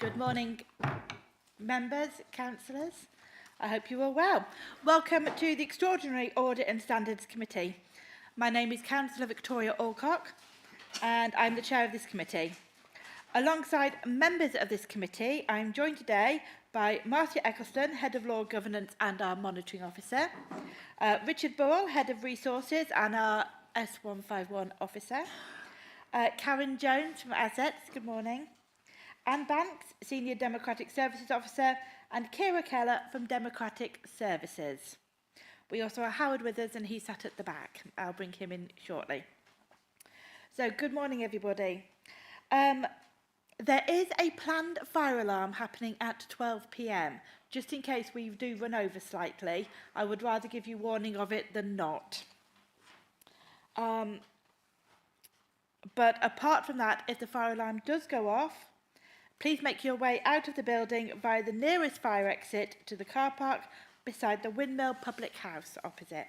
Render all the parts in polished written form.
Good morning, members, councillors. I hope you're all well. Welcome to the Extraordinary Audit and Standards Committee. My name is Councillor Victoria Alcock and I'm the chair of this committee. Alongside members of this committee, I'm joined today by Marcia Eccleston, Head of Law Governance and our Monitoring Officer, Richard Burrell, Head of Resources and our S151 Officer, Karen Jones from Assets, good morning, Anne Banks, Senior Democratic Services Officer, and Kira Keller from Democratic Services. We also have Howard with us and he's sat at the back. I'll bring him in shortly. So good morning everybody. There is a planned fire alarm happening at 12 p.m. Just in case we do run over slightly, I would rather give you warning of it than not. But apart from that, if the fire alarm does go off, please make your way out of the building via the nearest fire exit to the car park beside the Windmill Public House opposite.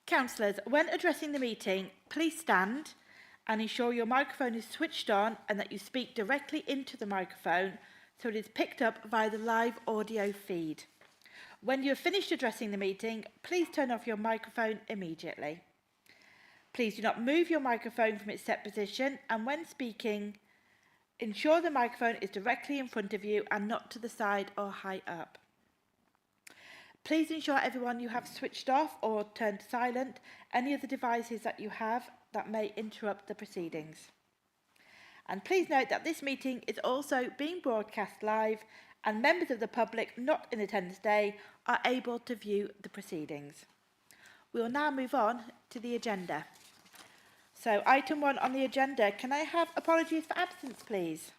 Councillors, when addressing the meeting, please stand and ensure your microphone is switched on and that you speak directly into the microphone so it is picked up via the live audio feed. When you have finished addressing the meeting, please turn off your microphone immediately. Please do not move your microphone from its set position, and when speaking, ensure the microphone is directly in front of you and not to the side or high up. Please ensure everyone you have switched off or turned silent any of the devices that you have that may interrupt the proceedings. And please note that this meeting is also being broadcast live and members of the public not in attendance today are able to view the proceedings. We will now move on to the agenda. So, item 1 on the agenda, can I have apologies for absence, please?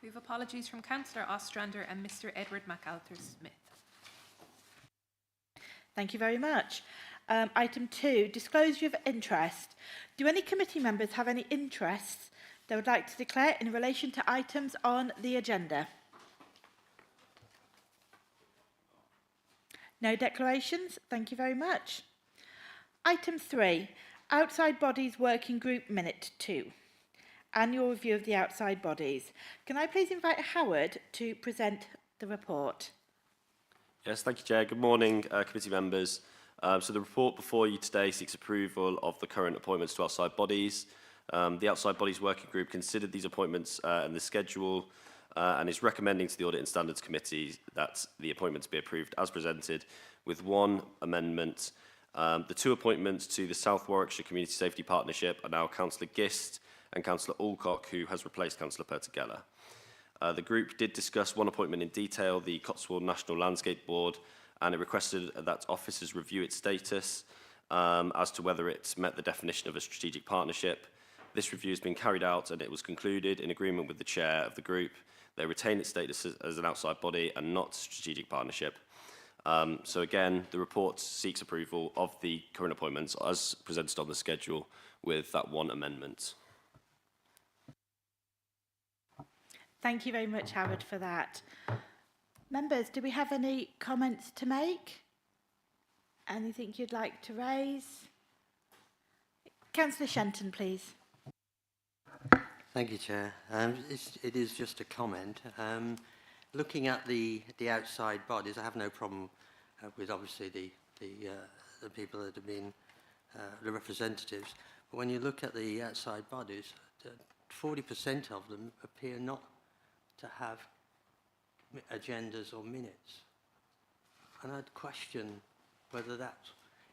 We have apologies from Councillor Ostrander and Mr Edward MacAllister-Smith. Thank you very much. Item 2, disclosure of interest. Do any committee members have any interests they would like to declare in relation to items on the agenda? No declarations? Thank you very much. Item 3. Outside Bodies Working Group Minute 2. Annual review of the outside bodies. Can I please invite Howard to present the report? Yes, thank you, Chair. Good morning, committee members. So the report before you today seeks approval of the current appointments to outside bodies. The Outside Bodies Working Group considered these appointments and the schedule and is recommending to the Audit and Standards Committee that the appointments be approved as presented with one amendment. The two appointments to the South Warwickshire Community Safety Partnership are now Councillor Gist and Councillor Alcock, who has replaced Councillor Pertigeller. The group did discuss one appointment in detail, the Cotswold National Landscape Board, and it requested that officers review its status as to whether it met the definition of a strategic partnership. This review has been carried out and it was concluded in agreement with the chair of the group. They retain its status as an outside body and not a strategic partnership. So again, the report seeks approval of the current appointments as presented on the schedule with that one amendment. Thank you very much, Howard, for that. Members, do we have any comments to make? Anything you'd like to raise? Councillor Shenton, please. Thank you, Chair. It is just a comment. Looking at the outside bodies, I have no problem with obviously the people that have been the representatives. But when you look at the outside bodies, 40% of them appear not to have agendas or minutes. And I'd question whether that,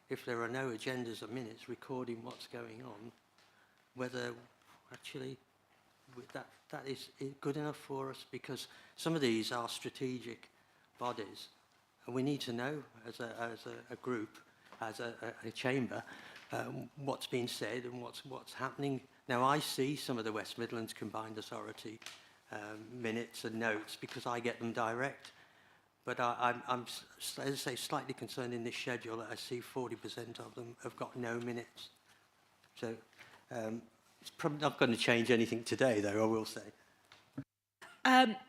if there are no agendas or minutes recording what's going on, whether actually that is good enough for us, because some of these are strategic bodies and we need to know as a group, as a chamber, what's being said and what's happening. Now I see some of the West Midlands Combined Authority minutes and notes because I get them direct, but I'm as I say, slightly concerned in this schedule that I see 40% of them have got no minutes. So it's probably not going to change anything today, though, I will say.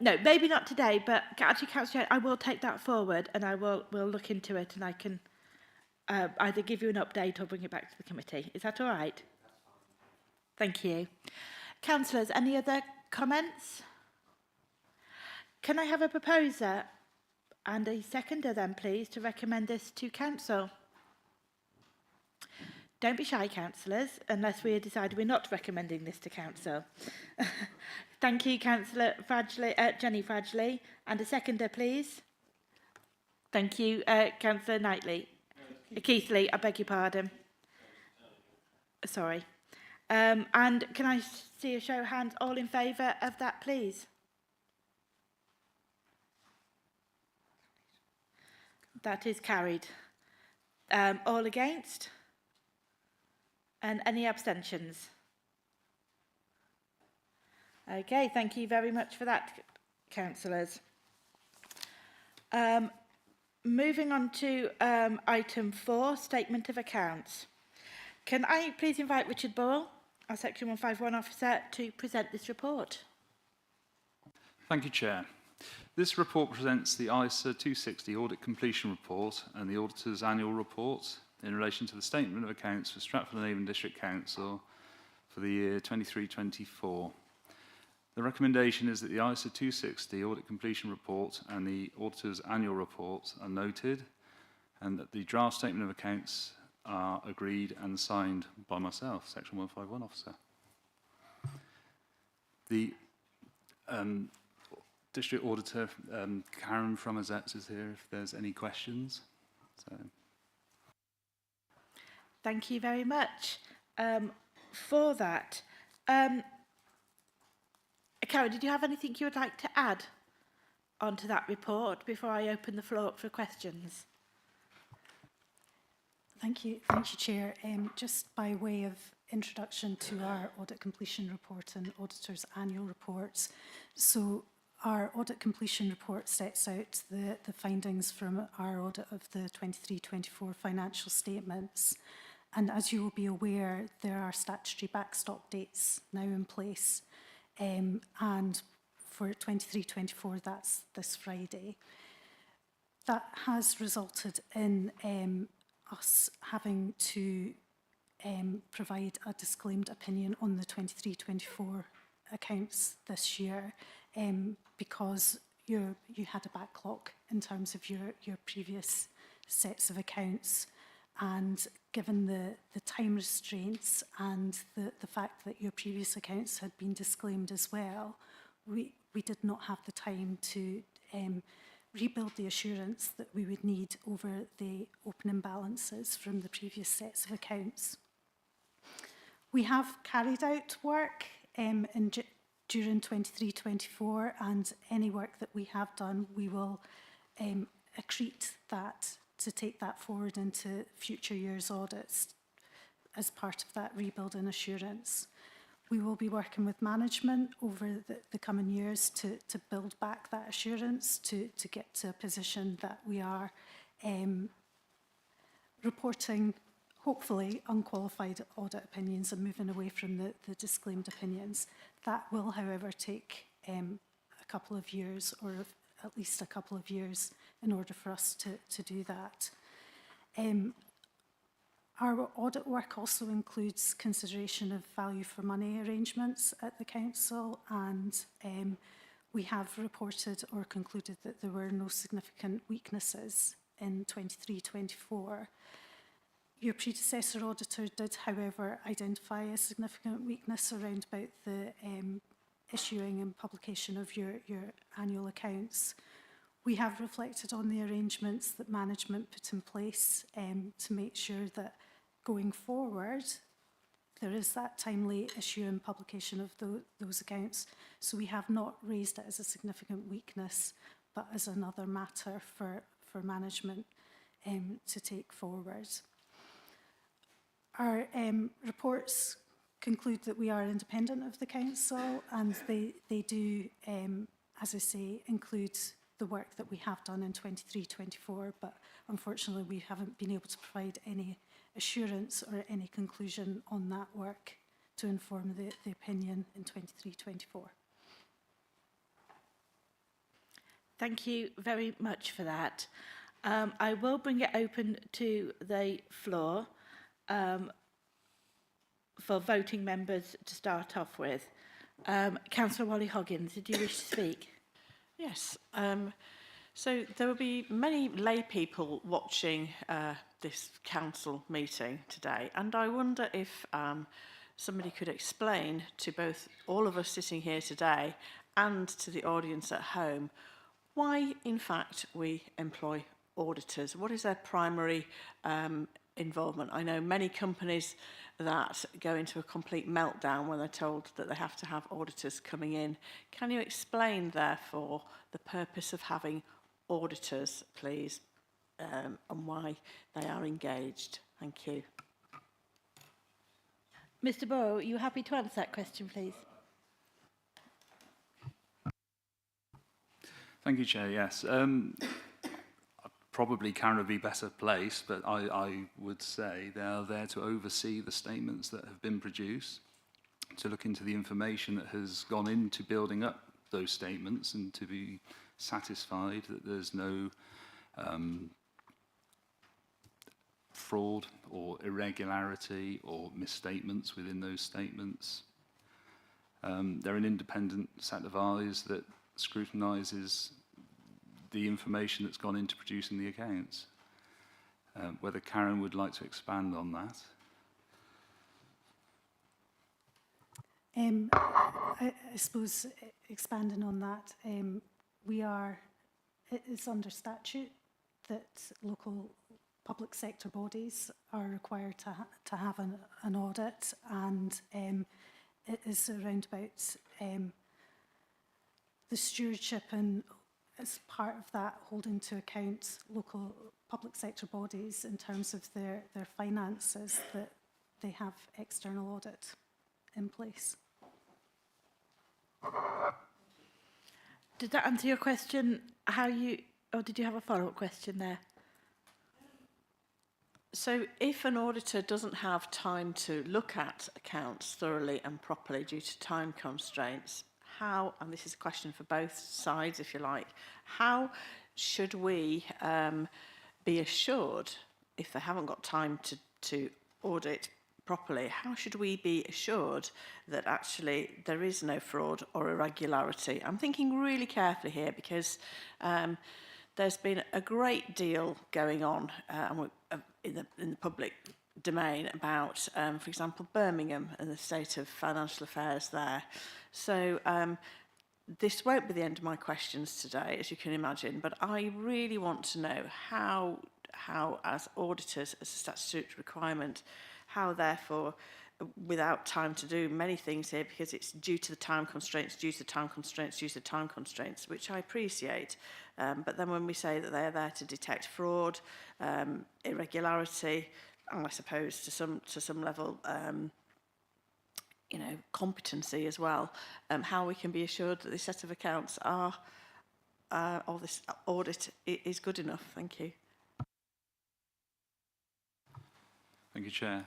No, maybe not today, but actually, Councillor, I will take that forward and we'll look into it and I can either give you an update or bring it back to the committee. Is that all right? Thank you. Councillors, any other comments? Can I have a proposer and a seconder then, please, to recommend this to council? Don't be shy, councillors, unless we decide we're not recommending this to council. Thank you, Councillor Fradgley, Jenny Fradgley. And a seconder, please. Thank you, Councillor Knightley. Keithley, I beg your pardon. Sorry. And can I see a show of hands, all in favour of that, please? That is carried. All against? And any abstentions? Okay, thank you very much for that, councillors. Moving on to item 4, Statement of Accounts. Can I please invite Richard Burrell, our Section 151 officer, to present this report? Thank you, Chair. This report presents the ISA 260 Audit Completion Report and the Auditor's Annual Report in relation to the Statement of Accounts for Stratford-on-Avon District Council for the year 23-24. The recommendation is that the ISA 260 Audit Completion Report and the Auditor's Annual Report are noted and that the draft Statement of Accounts are agreed and signed by myself, Section 151 officer. The District Auditor, Karen from Azets, is here if there's any questions. So. Thank you very much for that. Karen, did you have anything you would like to add onto that report before I open the floor up for questions? Thank you, Chair. Just by way of introduction to our audit completion report and auditor's annual reports. So our audit completion report sets out the findings from our audit of the 23-24 financial statements. And as you will be aware, there are statutory backstop dates now in place. And for 23-24, that's this Friday. That has resulted in us having to provide a disclaimed opinion on the 23-24 accounts this year because you had a backlog in terms of your previous sets of accounts. And given the time restraints and the fact that your previous accounts had been disclaimed as well, we did not have the time to rebuild the assurance that we would need over the opening balances from the previous sets of accounts. We have carried out work during 23-24, and any work that we have done, we will accrete that to take that forward into future years' audits as part of that rebuilding assurance. We will be working with management over the coming years to build back that assurance to get to a position that we are reporting, hopefully, unqualified audit opinions and moving away from the disclaimed opinions. That will, however, take a couple of years, or at least a couple of years, in order for us to do that. Our audit work also includes consideration of value for money arrangements at the council, and we have reported or concluded that there were no significant weaknesses in 23-24. Your predecessor auditor did, however, identify a significant weakness around about the issuing and publication of your annual accounts. We have reflected on the arrangements that management put in place to make sure that going forward there is that timely issue and publication of those accounts. So we have not raised it as a significant weakness, but as another matter for management to take forward. Our reports conclude that we are independent of the council, and they do, as I say, include the work that we have done in 23-24, but unfortunately we haven't been able to provide any assurance or any conclusion on that work to inform the opinion in 23-24. Thank you very much for that. I will bring it open to the floor for voting members to start off with. Councillor Wally Hoggins, did you wish to speak? Yes. So there will be many lay people watching this council meeting today, and I wonder if somebody could explain to both all of us sitting here today and to the audience at home why, in fact, we employ auditors. What is their primary involvement? I know many companies that go into a complete meltdown when they're told that they have to have auditors coming in. Can you explain, therefore, the purpose of having auditors, please, and why they are engaged? Thank you. Mr. Borrow, are you happy to answer that question, please? Thank you, Chair. Yes. Probably Karen would be better placed, but I would say they are there to oversee the statements that have been produced, to look into the information that has gone into building up those statements, and to be satisfied that there's no fraud or irregularity or misstatements within those statements. They're an independent set of eyes that scrutinises the information that's gone into producing the accounts. Whether Karen would like to expand on that. I suppose expanding on that, it's under statute that local public sector bodies are required to have an audit, and it is around about the stewardship, and as part of that, holding to account local public sector bodies in terms of their finances, that they have external audit in place. Did that answer your question? Or did you have a follow-up question there? So if an auditor doesn't have time to look at accounts thoroughly and properly due to time constraints, how, and this is a question for both sides if you like, how should we be assured, if they haven't got time to audit properly, how should we be assured that actually there is no fraud or irregularity? I'm thinking really carefully here, because there's been a great deal going on in the public domain about, for example, Birmingham and the state of financial affairs there. So this won't be the end of my questions today, as you can imagine, but I really want to know how as auditors, as a statutory requirement, how therefore, without time to do many things here, because it's due to the time constraints, which I appreciate, but then when we say that they're there to detect fraud, irregularity, and I suppose to some level, competency as well, how we can be assured that this set of accounts or this audit is good enough. Thank you. Thank you, Chair.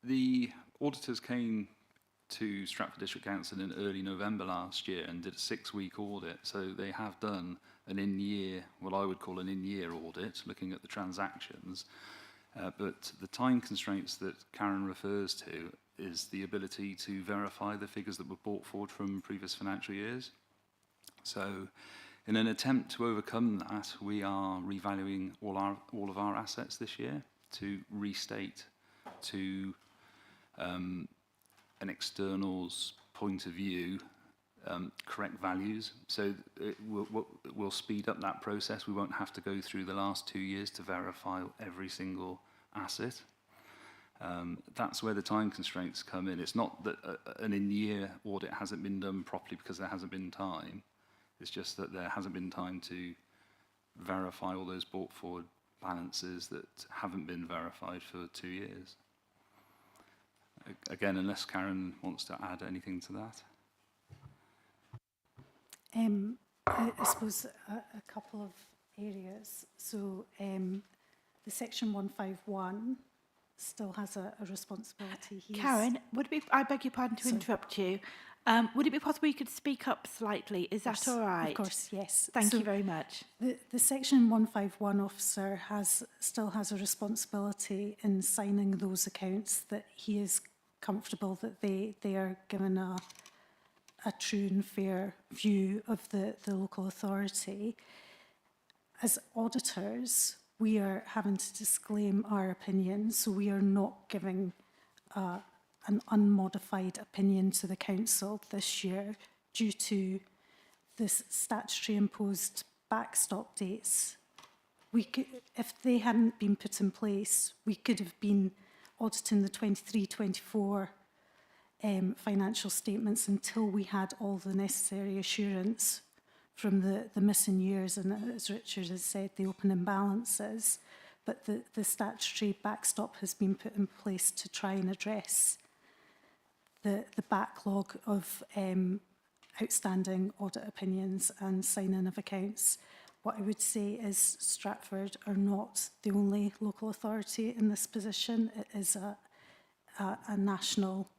The auditors came to Stratford District Council in early November last year and did a 6-week audit. So they have done an in-year, what I would call an in-year audit, looking at the transactions. But the time constraints that Karen refers to is the ability to verify the figures that were brought forward from previous financial years. So in an attempt to overcome that, we are revaluing all of our assets this year to restate to an external's point of view correct values. So we'll speed up that process. We won't have to go through the last 2 years to verify every single asset. That's where the time constraints come in. It's not that an in-year audit hasn't been done properly because there hasn't been time. It's just that there hasn't been time to verify all those brought forward balances that haven't been verified for 2 years. Again, unless Karen wants to add anything to that. I suppose a couple of areas. So the section 151 still has a responsibility. Karen, I beg your pardon to interrupt you. Would it be possible you could speak up slightly? Is that all right? Of course, yes. Thank you very much. The section 151 officer still has a responsibility in signing those accounts that he is comfortable that they are given a true and fair view of the local authority. As auditors, we are having to disclaim our opinion, so we are not giving an unmodified opinion to the council this year due to this statutory imposed backstop dates. We could, if they hadn't been put in place, we could have been auditing the 23-24 financial statements until we had all the necessary assurance from the missing years and, as Richard has said, the opening balances. But the statutory backstop has been put in place to try and address the backlog of outstanding audit opinions and signing of accounts. What I would say is Stratford are not the only local authority in this position. It is a national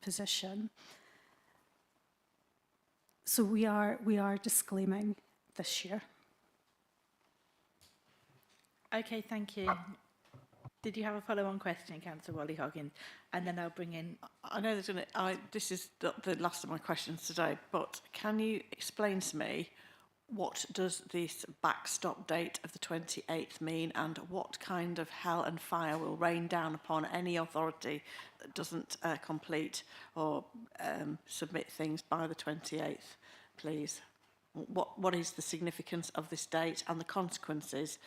position. So we are disclaiming this year. Okay, thank you. Did you have a follow-on question, Councillor Wally Hoggins? And then I'll bring in... I know there's going to... This is the last of my questions today, but can you explain to me what does this backstop date of the 28th mean, and what kind of hell and fire will rain down upon any authority that doesn't complete or submit things by the 28th, please? What is the significance of this date and the consequences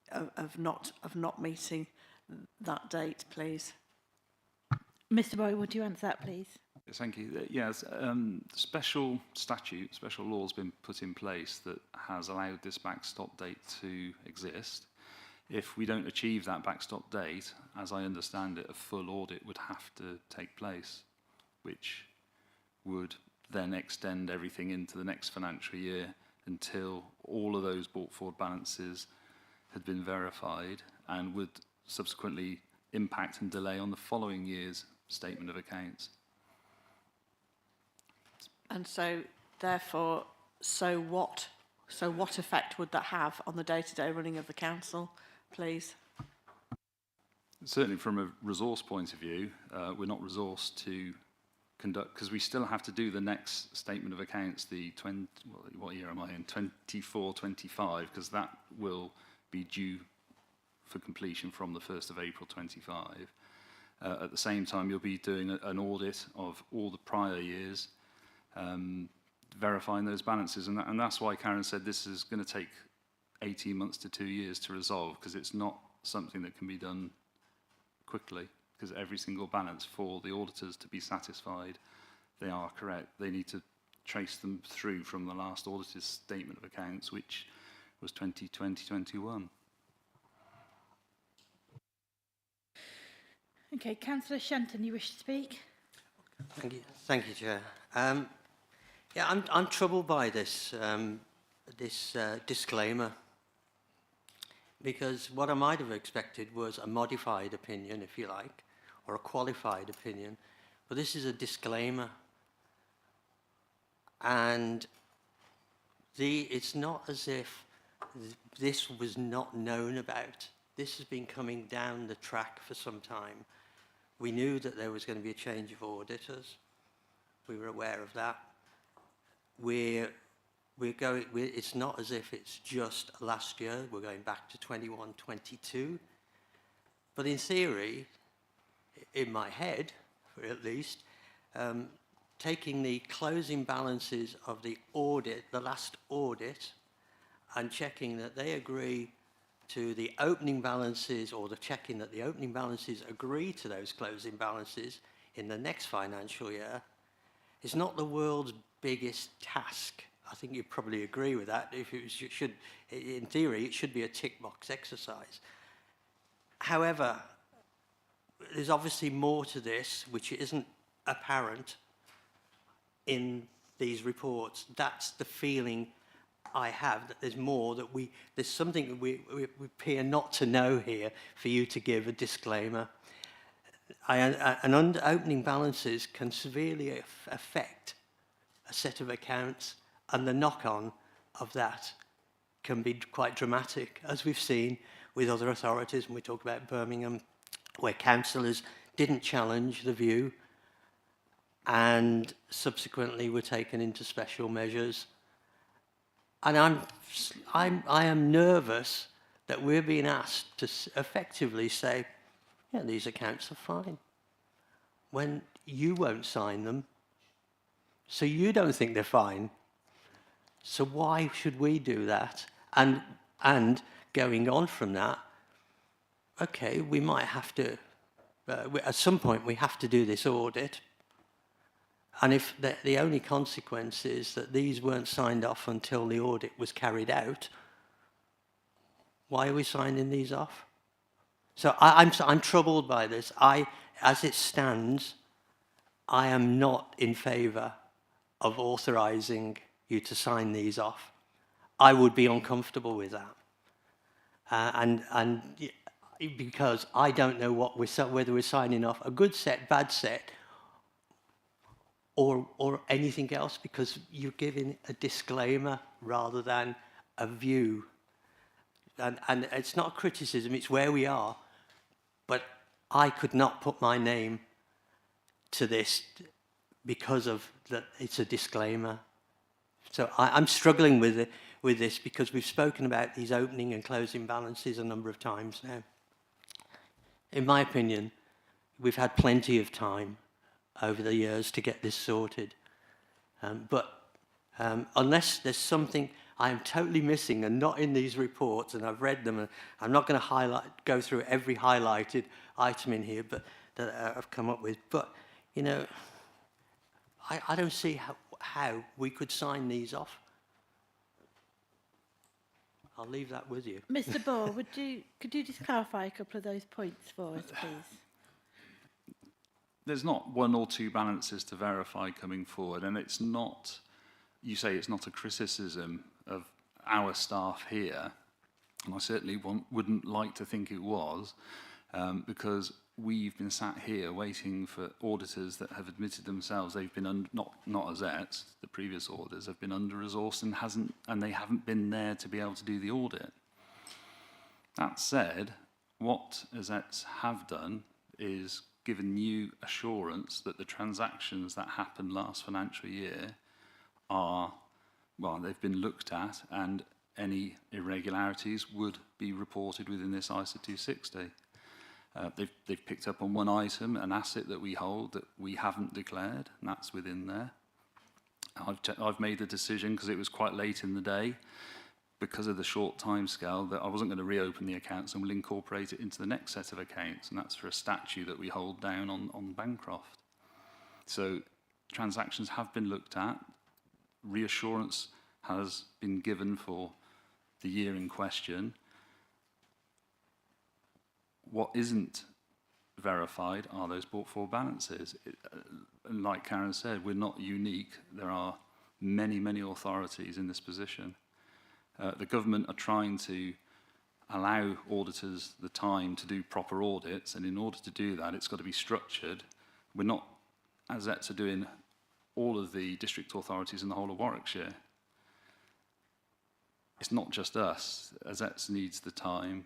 of not meeting that date, please? Mr Boy, would you answer that, please? Yes, thank you. Yes, special law has been put in place that has allowed this backstop date to exist. If we don't achieve that backstop date, as I understand it, a full audit would have to take place, which would then extend everything into the next financial year until all of those brought forward balances had been verified, and would subsequently impact and delay on the following year's statement of accounts. And so, therefore, so what effect would that have on the day-to-day running of the council, please? Certainly from a resource point of view, we're not resourced to conduct, because we still have to do the next statement of accounts, the 20, what year am I in, 24-25, because that will be due for completion from the 1st of April 25. At the same time, you'll be doing an audit of all the prior years, verifying those balances, and that's why Karen said this is going to take 18 months to 2 years to resolve, because it's not something that can be done quickly, because every single balance for the auditors to be satisfied they are correct, they need to trace them through from the last auditor's statement of accounts, which was 2020-21. Okay, Councillor Shenton, you wish to speak? Thank you, Chair. Yeah, I'm troubled by this disclaimer, because what I might have expected was a modified opinion, if you like, or a qualified opinion, but this is a disclaimer, and it's not as if this was not known about. This has been coming down the track for some time. We knew that there was going to be a change of auditors. We were aware of that. It's not as if it's just last year. We're going back to 21-22. But in theory, in my head, at least, taking the closing balances of the audit, the last audit, and checking that they agree to the opening balances, or the checking that the opening balances agree to those closing balances in the next financial year, is not the world's biggest task. I think you'd probably agree with that. If it should, in theory, it should be a tick box exercise. However, there's obviously more to this which isn't apparent in these reports. That's the feeling I have, that there's more, that there's something that we appear not to know here for you to give a disclaimer. Opening balances can severely affect a set of accounts, and the knock-on of that can be quite dramatic, as we've seen with other authorities, and we talk about Birmingham, where councillors didn't challenge the view, and subsequently were taken into special measures. And I am nervous that we're being asked to effectively say, yeah, these accounts are fine, when you won't sign them, so you don't think they're fine. So why should we do that? And going on from that, okay, we might have to, at some point we have to do this audit. And if the only consequence is that these weren't signed off until the audit was carried out, why are we signing these off? So I'm troubled by this. As it stands, I am not in favour of authorising you to sign these off. I would be uncomfortable with that. And because I don't know whether we're signing off a good set, bad set, or anything else, because you're giving a disclaimer rather than a view. And it's not criticism, it's where we are. But I could not put my name to this because of that it's a disclaimer. So I'm struggling with this because we've spoken about these opening and closing balances a number of times now. In my opinion, we've had plenty of time over the years to get this sorted. But unless there's something I am totally missing and not in these reports, and I've read them, and I'm not going to go through every highlighted item in here but that I've come up with. But, you know, I don't see how we could sign these off. I'll leave that with you. Mr. Ball, could you just clarify a couple of those points for us, please? There's not one or two balances to verify coming forward, and it's not, you say it's not a criticism of our staff here, and I certainly wouldn't like to think it was, because we've been sat here waiting for auditors that have admitted themselves they've been not AZETs, the previous auditors have been under-resourced and they haven't been there to be able to do the audit. That said, what AZETs have done is given you assurance that the transactions that happened last financial year they've been looked at, and any irregularities would be reported within this ISA 260. They've picked up on one item, an asset that we hold that we haven't declared, and that's within there. I've made the decision, because it was quite late in the day, because of the short time scale, that I wasn't going to reopen the accounts, and we'll incorporate it into the next set of accounts, and that's for a statue that we hold down on Bancroft. So transactions have been looked at. Reassurance has been given for the year in question. What isn't verified are those brought forward balances. And like Karen said, we're not unique. There are many, many authorities in this position. The government are trying to allow auditors the time to do proper audits, and in order to do that, it's got to be structured. We're not, AZETs are doing all of the district authorities in the whole of Warwickshire. It's not just us. AZETs needs the time,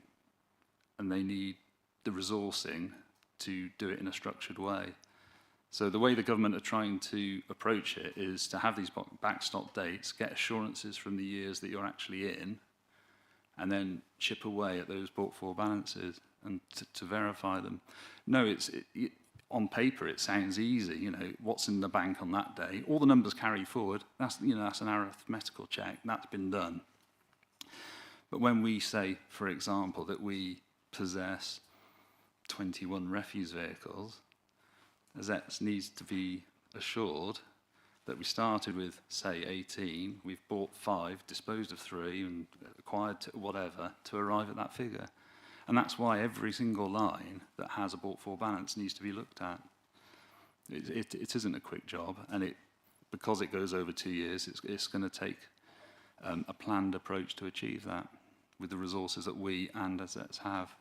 and they need the resourcing to do it in a structured way. So the way the government are trying to approach it is to have these backstop dates, get assurances from the years that you're actually in, and then chip away at those brought forward balances and to verify them. No, on paper it sounds easy. You know, what's in the bank on that day? All the numbers carry forward. That's an arithmetical check. That's been done. But when we say, for example, that we possess 21 refuse vehicles, AZETs needs to be assured that we started with, say, 18, we've bought 5, disposed of 3, and acquired whatever to arrive at that figure. And that's why every single line that has a bought for balance needs to be looked at. It isn't a quick job, and because it goes over 2 years, it's going to take a planned approach to achieve that with the resources that we and AZETs have.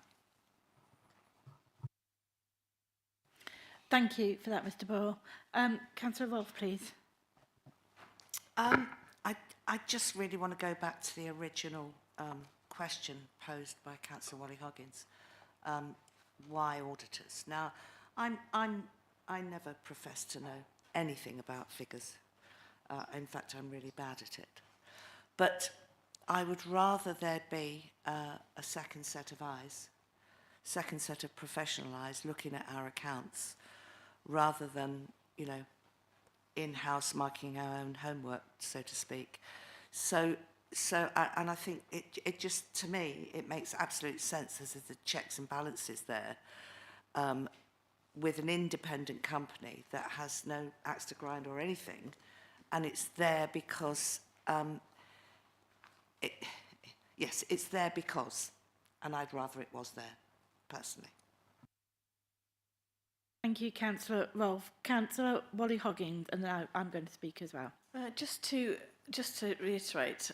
Thank you for that, Mr. Ball. Councillor Wolfe, please. I just really want to go back to the original question posed by Councillor Wally Hoggins. Why auditors? Now, I never profess to know anything about figures. In fact, I'm really bad at it. But I would rather there be a second set of eyes, second set of professional eyes looking at our accounts, rather than, you know, in-house marking our own homework, so to speak. And I think it just, to me, it makes absolute sense as the checks and balances there, with an independent company that has no axe to grind or anything, and it's there because, yes, it's there because, and I'd rather it was there, personally. Thank you, Councillor Rolfe. Councillor Wally Hoggins, and then I'm going to speak as well. Just to reiterate,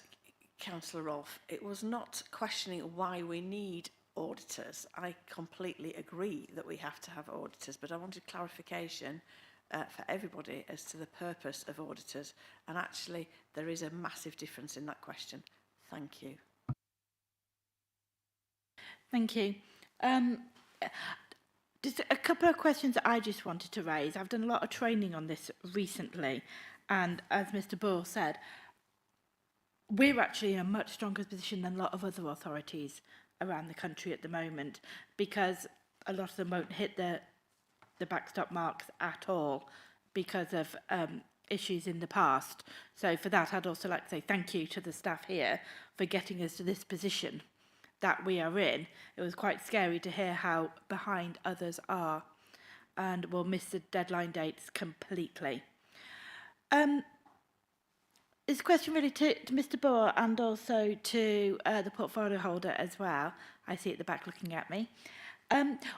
Councillor Rolfe, it was not questioning why we need auditors. I completely agree that we have to have auditors, but I wanted clarification for everybody as to the purpose of auditors. And actually, there is a massive difference in that question. Thank you. Thank you. Just a couple of questions that I just wanted to raise. I've done a lot of training on this recently, and as Mr. Bull said, we're actually in a much stronger position than a lot of other authorities around the country at the moment, because a lot of them won't hit the backstop marks at all because of issues in the past. So for that, I'd also like to say thank you to the staff here for getting us to this position that we are in. It was quite scary to hear how behind others are, and we'll miss the deadline dates completely. This question really to Mr. Boer and also to the portfolio holder as well. I see at the back looking at me.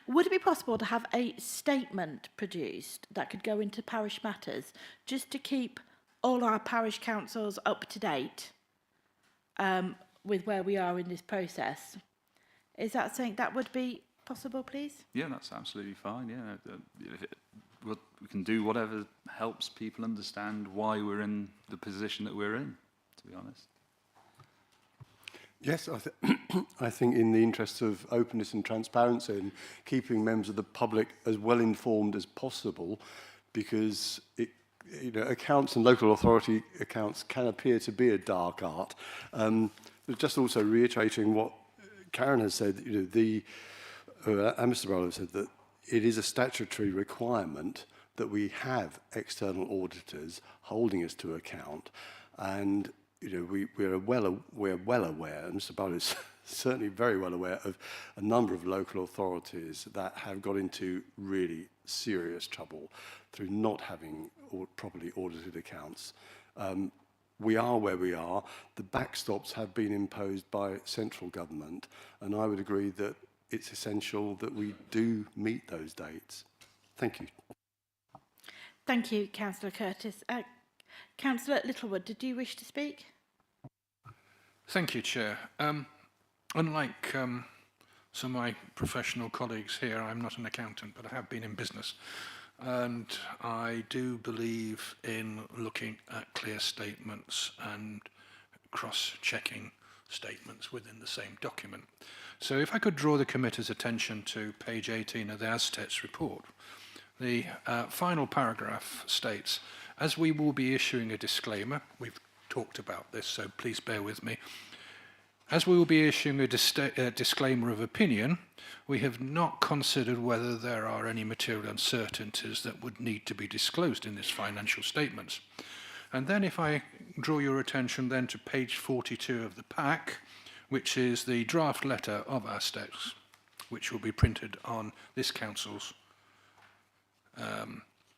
Would it be possible to have a statement produced that could go into parish matters just to keep all our parish councils up to date with where we are in this process? Is that something that would be possible, please? Yeah, that's absolutely fine. Yeah, we can do whatever helps people understand why we're in the position that we're in, to be honest. Yes, I think in the interests of openness and transparency and keeping members of the public as well informed as possible, because accounts and local authority accounts can appear to be a dark art. But just also reiterating what Karen has said, and Mr. Barlow said, that it is a statutory requirement that we have external auditors holding us to account, and we're well aware, and Mr. Barlow is certainly very well aware of a number of local authorities that have got into really serious trouble through not having properly audited accounts. We are where we are. The backstops have been imposed by central government, and I would agree that it's essential that we do meet those dates. Thank you. Thank you, Councillor Curtis. Councillor Littlewood, did you wish to speak? Thank you, Chair. Unlike some of my professional colleagues here, I'm not an accountant, but I have been in business. And I do believe in looking at clear statements and cross-checking statements within the same document. So if I could draw the committee's attention to page 18 of the ASTET's report, the final paragraph states, as we will be issuing a disclaimer, we've talked about this, so please bear with me. As we will be issuing a disclaimer of opinion, we have not considered whether there are any material uncertainties that would need to be disclosed in this financial statements. And then if I draw your attention then to page 42 of the pack, which is the draft letter of ASTEX, which will be printed on this council's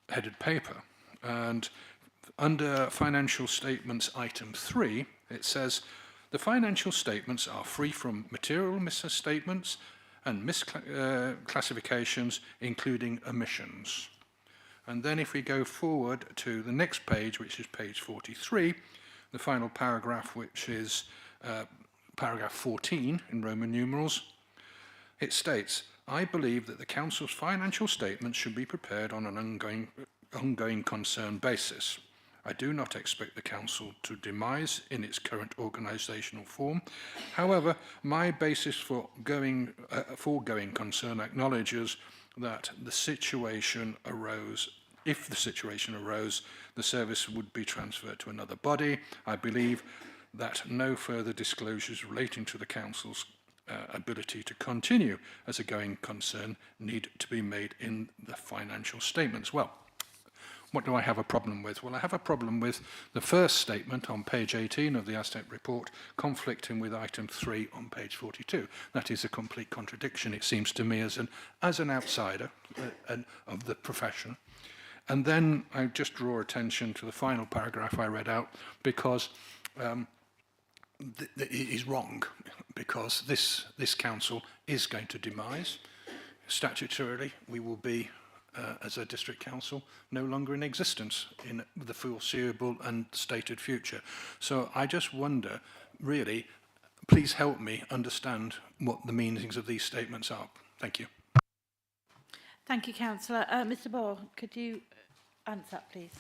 headed paper. And under financial statements item 3, it says, the financial statements are free from material misstatements and misclassifications, including omissions. And then if we go forward to the next page, which is page 43, the final paragraph, which is paragraph 14 in Roman numerals, it states, I believe that the Council's financial statements should be prepared on an ongoing concern basis. I do not expect the Council to demise in its current organisational form. However, my basis for going concern acknowledges that the situation arose if the situation arose, the service would be transferred to another body. I believe that no further disclosures relating to the council's ability to continue as a going concern need to be made in the financial statements. Well, what do I have a problem with? Well, I have a problem with the first statement on page 18 of the ASTEC report conflicting with item 3 on page 42. That is a complete contradiction, it seems to me, as an outsider of the profession. And then I just draw attention to the final paragraph I read out, because it is wrong, because this council is going to demise. Statutorily, we will be, as a district council, no longer in existence in the foreseeable and stated future. So I just wonder, really, please help me understand what the meanings of these statements are. Thank you. Thank you, Councillor. Mr. Ball, could you answer that, please?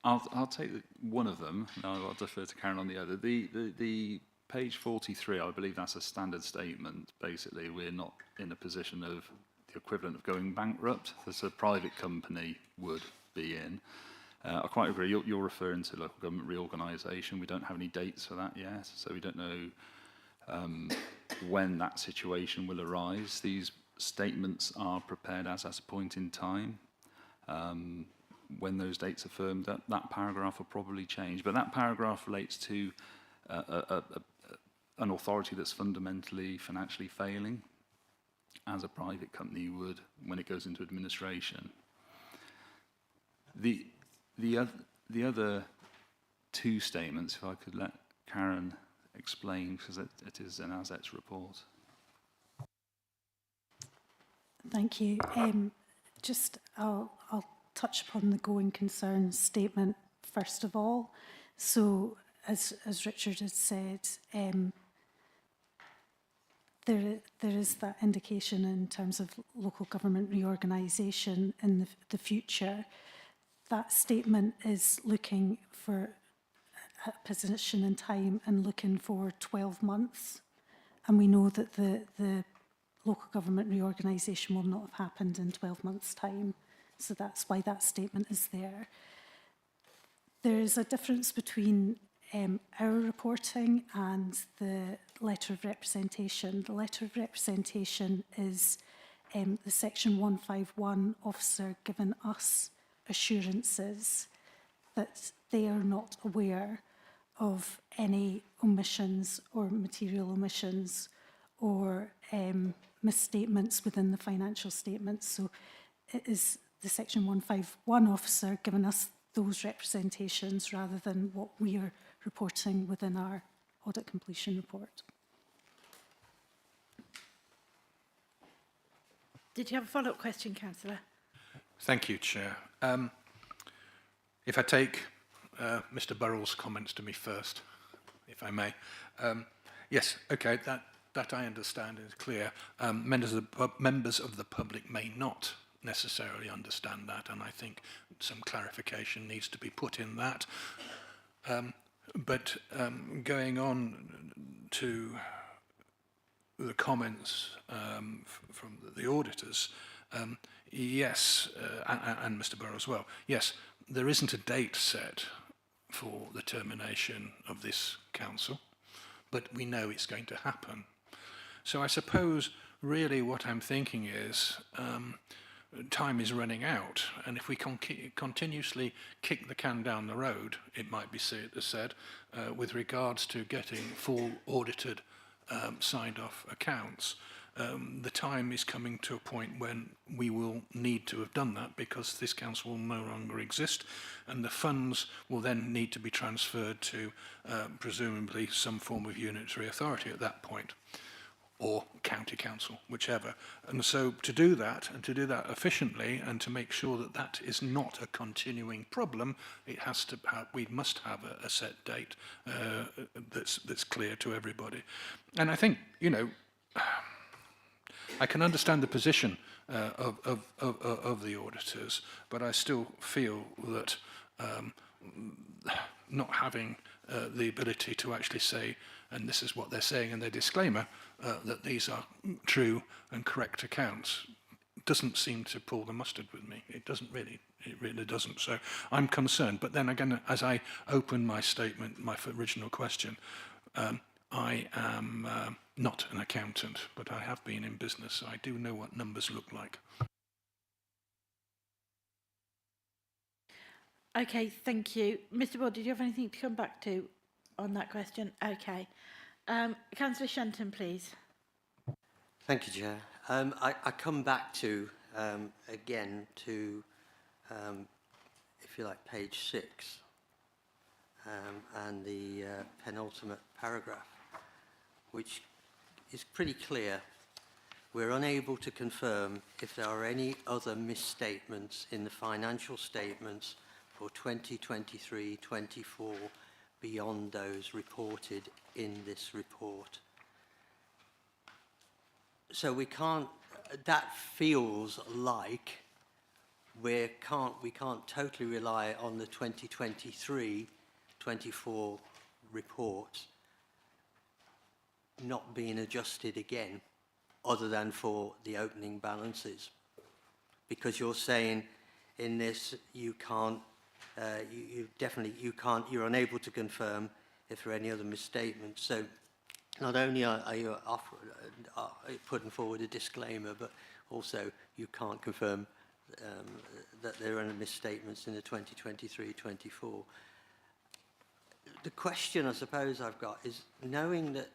I'll take one of them, and I'll defer to Karen on the other. The page 43, I believe that's a standard statement. Basically, we're not in a position of the equivalent of going bankrupt, as a private company would be in. I quite agree. You're referring to local government reorganisation. We don't have any dates for that yet, so we don't know when that situation will arise. These statements are prepared as at a point in time. When those dates are firmed up, that paragraph will probably change. But that paragraph relates to an authority that's fundamentally financially failing, as a private company would when it goes into administration. The other two statements, if I could let Karen explain, because it is an ASET's report. Thank you. I'll touch upon the going concern statement first of all. So, as Richard has said, there is that indication in terms of local government reorganisation in the future. That statement is looking for a position in time and looking for 12 months. And we know that the local government reorganisation will not have happened in 12 months' time. So that's why that statement is there. There is a difference between our reporting and the letter of representation. The letter of representation is the section 151 officer giving us assurances that they are not aware of any omissions or material omissions or misstatements within the financial statements. So it is the section 151 officer giving us those representations rather than what we are reporting within our audit completion report. Did you have a follow-up question, Councillor? Thank you, Chair. If I take Mr. Burrell's comments to me first, if I may. Yes, okay, that I understand is clear. Members of the public may not necessarily understand that, and I think some clarification needs to be put in that. But going on to the comments from the auditors, yes, and Mr. Burrow as well, yes, there isn't a date set for the termination of this council, but we know it's going to happen. So I suppose really what I'm thinking is time is running out, and if we continuously kick the can down the road, it might be said, with regards to getting full audited signed off accounts, the time is coming to a point when we will need to have done that because this council will no longer exist, and the funds will then need to be transferred to presumably some form of unitary authority at that point, or county council, whichever. And so to do that, and to do that efficiently, and to make sure that that is not a continuing problem, it has to have, we must have a set date that's clear to everybody. And I think, you know, I can understand the position of the auditors, but I still feel that not having the ability to actually say, and this is what they're saying in their disclaimer, that these are true and correct accounts, doesn't seem to pull the mustard with me. It really doesn't. So I'm concerned. But then again, as I open my statement, my original question, I am not an accountant, but I have been in business, so I do know what numbers look like. Okay, thank you. Mr Ward, did you have anything to come back to on that question? Okay. Councillor Shenton, please. Thank you, Chair. I come back to, again, to, if you like, page 6 and the penultimate paragraph, which is pretty clear. We're unable to confirm if there are any other misstatements in the financial statements for 2023-24 beyond those reported in this report. So we can't, that feels like we can't totally rely on the 2023-24 report not being adjusted again, other than for the opening balances, because you're saying in this you can't, you're unable to confirm if there are any other misstatements. So not only are you putting forward a disclaimer, but also you can't confirm that there are any misstatements in the 2023-24. The question I suppose I've got is, knowing that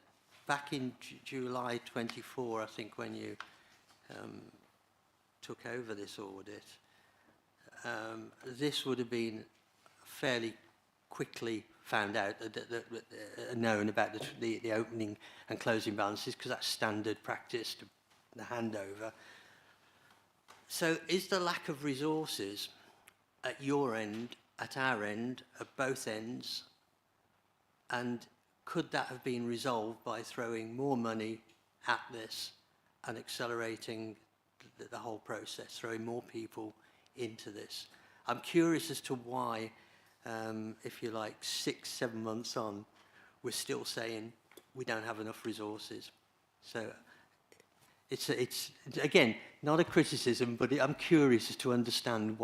back in July 24, I think, when you took over this audit, this would have been fairly quickly found out, known about the opening and closing balances, because that's standard practice, the handover. So is the lack of resources at your end, at our end, at both ends, and could that have been resolved by throwing more money at this and accelerating the whole process, throwing more people into this? I'm curious as to why, if you like, 6-7 months on, we're still saying we don't have enough resources. So it's again, not a criticism, but I'm curious as to understand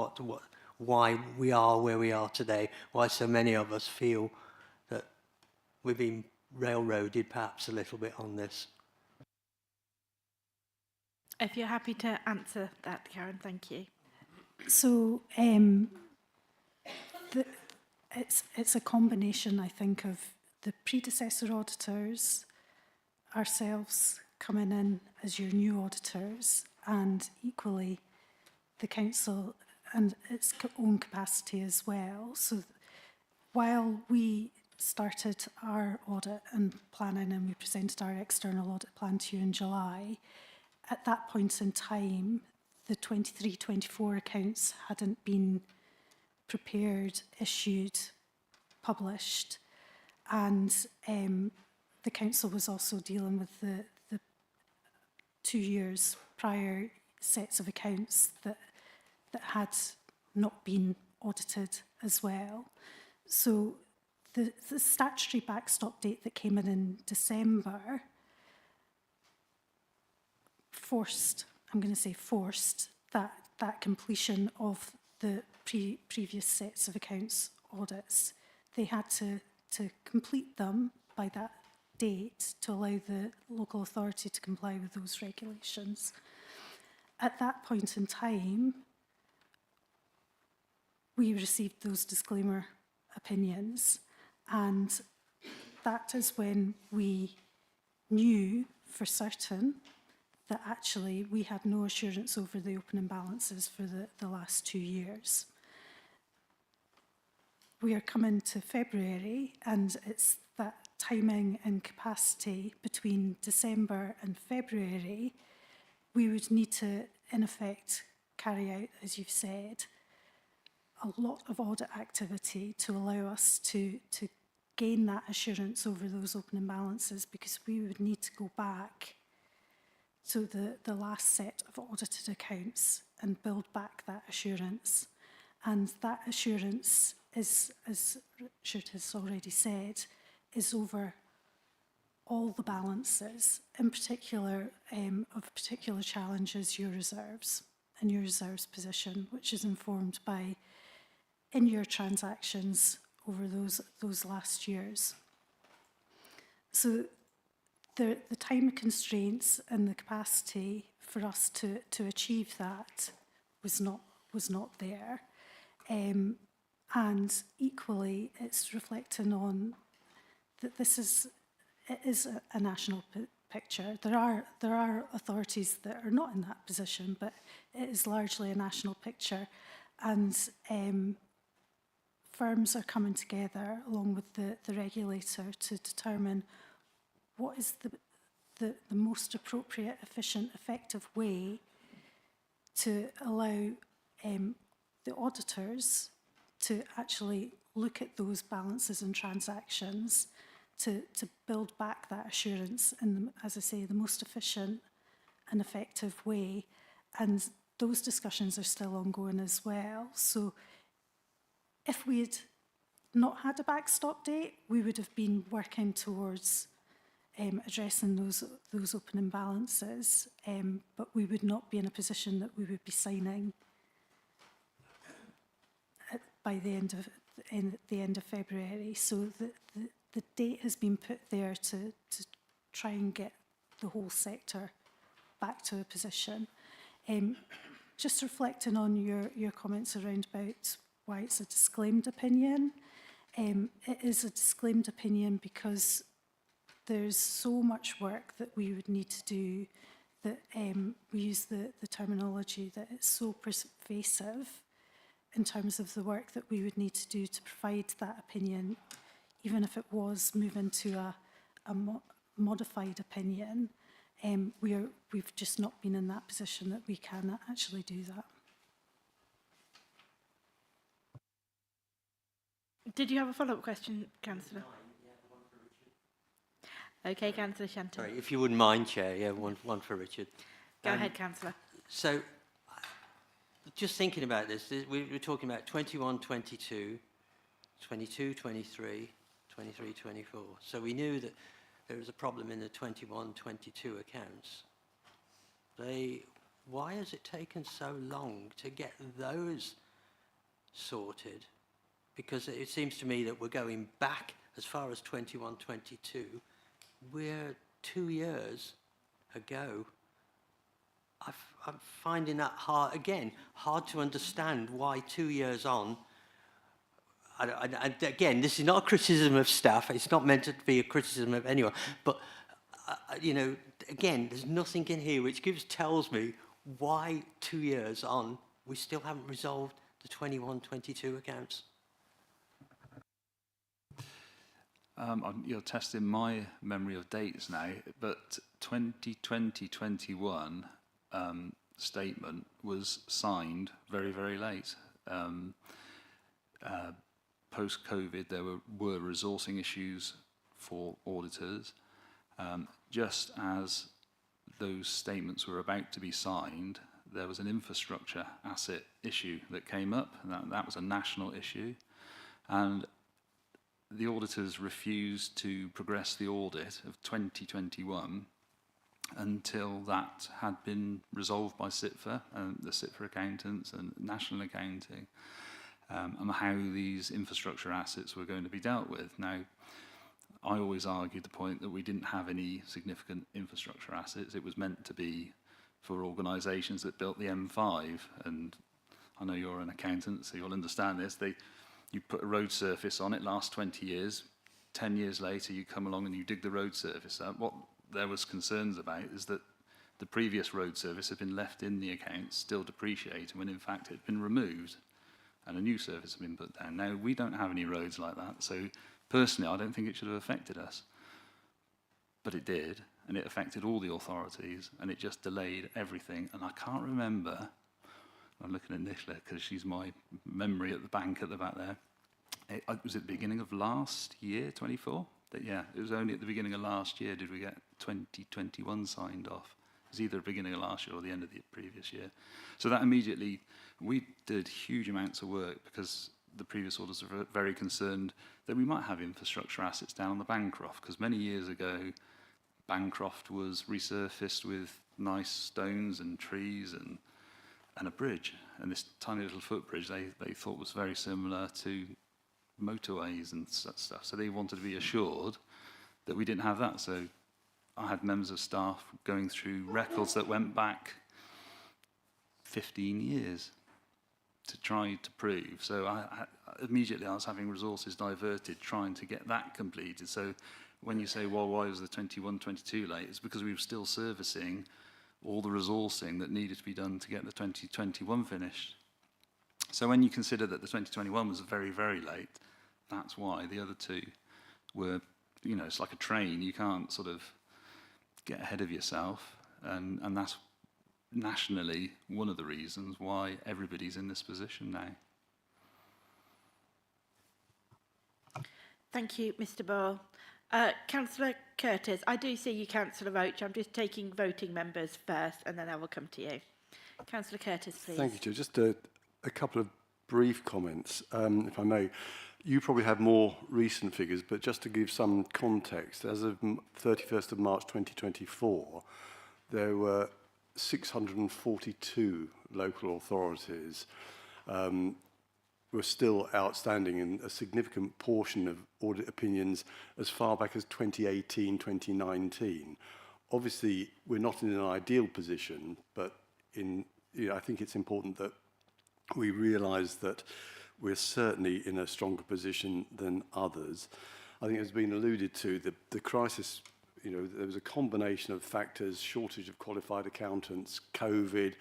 why we are where we are today, why so many of us feel that we've been railroaded perhaps a little bit on this. If you're happy to answer that, Karen, thank you. So it's a combination, I think, of the predecessor auditors, ourselves coming in as your new auditors, and equally the council and its own capacity as well. So while we started our audit and planning and we presented our external audit plan to you in July, at that point in time, the 23-24 accounts hadn't been prepared, issued, published, and the council was also dealing with the 2 years prior sets of accounts that had not been audited as well. So the statutory backstop date that came in December forced that completion of the previous sets of accounts audits. They had to complete them by that date to allow the local authority to comply with those regulations. At that point in time, we received those disclaimer opinions, and that is when we knew for certain that actually we had no assurance over the opening balances for the last 2 years. We are coming to February, and it's that timing and capacity between December and February. We would need to, in effect, carry out, as you've said, a lot of audit activity to allow us to gain that assurance over those opening balances, because we would need to go back to the last set of audited accounts and build back that assurance. And that assurance is, as Richard has already said, is over all the balances, in particular of particular challenges, your reserves. and your reserves position, which is informed by in-year transactions over those last years. So the time constraints and the capacity for us to achieve that was not there. And equally, it's reflecting on that it is a national picture. There are authorities that are not in that position, but it is largely a national picture, and firms are coming together along with the regulator to determine what is the most appropriate, efficient, effective way to allow the auditors to actually look at those balances and transactions to build back that assurance in, as I say, the most efficient and effective way. And those discussions are still ongoing as well. So if we had not had a backstop date, we would have been working towards addressing those opening balances, but we would not be in a position that we would be signing by the end of February. So the date has been put there to try and get the whole sector back to a position. Just reflecting on your comments around about why it's a disclaimed opinion. It is a disclaimed opinion because there's so much work that we would need to do that we use the terminology that it's so pervasive in terms of the work that we would need to do to provide that opinion, even if it was moving to a modified opinion. We've just not been in that position that we can actually do that. Did you have a follow-up question, Councillor? Okay, Councillor Shenton. Sorry, if you wouldn't mind, Chair, yeah, one for Richard. Go ahead, Councillor. So, just thinking about this, we're talking about 21, 22, 22, 23, 23, 24. So we knew that there was a problem in the 21, 22 accounts. Why has it taken so long to get those sorted? Because it seems to me that we're going back as far as 21, 22. We're 2 years ago. I'm finding that hard to understand why 2 years on. And again, this is not a criticism of staff. It's not meant to be a criticism of anyone. But, you know, again, there's nothing in here which tells me why 2 years on we still haven't resolved the 21, 22 accounts. You're testing my memory of dates now, but 2020-21 statement was signed very, very late. Post-COVID, there were resourcing issues for auditors. Just as those statements were about to be signed, there was an infrastructure asset issue that came up, and that was a national issue. And the auditors refused to progress the audit of 2021 until that had been resolved by CITFA and the CITFA accountants and national accounting, and how these infrastructure assets were going to be dealt with. Now, I always argued the point that we didn't have any significant infrastructure assets. It was meant to be for organisations that built the M5, and I know you're an accountant, so you'll understand this. You put a road surface on, it lasts 20 years. 10 years later, you come along and you dig the road surface up. What there was concerns about is that the previous road surface had been left in the accounts, still depreciating, when in fact it had been removed and a new surface had been put down. Now, we don't have any roads like that, so personally, I don't think it should have affected us. But it did, and it affected all the authorities, and it just delayed everything. And I can't remember, I'm looking at Nicola because she's my memory at the bank at the back there. It was at the beginning of last year, 24? Yeah, it was only at the beginning of last year did we get 2021 signed off. It was either the beginning of last year or the end of the previous year. So that immediately, we did huge amounts of work because the previous auditors were very concerned that we might have infrastructure assets down on the Bancroft, because many years ago, Bancroft was resurfaced with nice stones and trees, and and a bridge. And this tiny little footbridge they thought was very similar to motorways and such stuff. So they wanted to be assured that we didn't have that. So I had members of staff going through records that went back 15 years to try to prove. So immediately I was having resources diverted trying to get that completed. So when you say, well, why was the 21-22 late? It's because we were still servicing all the resourcing that needed to be done to get the 2021 finished. So when you consider that the 2021 was very, very late, that's why the other two were, you know, it's like a train. You can't sort of get ahead of yourself. And that's nationally one of the reasons why everybody's in this position now. Thank you, Mr. Ball. Councillor Curtis, I do see you, Councillor Roach. I'm just taking voting members first, and then I will come to you. Councillor Curtis, please. Thank you, Chair. Just a couple of brief comments, if I may. You probably have more recent figures, but just to give some context, as of 31st of March 2024, there were 642 local authorities were still outstanding, and a significant portion of audit opinions as far back as 2018, 2019. Obviously, we're not in an ideal position, but I think it's important that we realise that we're certainly in a stronger position than others. I think, as has been alluded to, the crisis, there was a combination of factors: shortage of qualified accountants, COVID,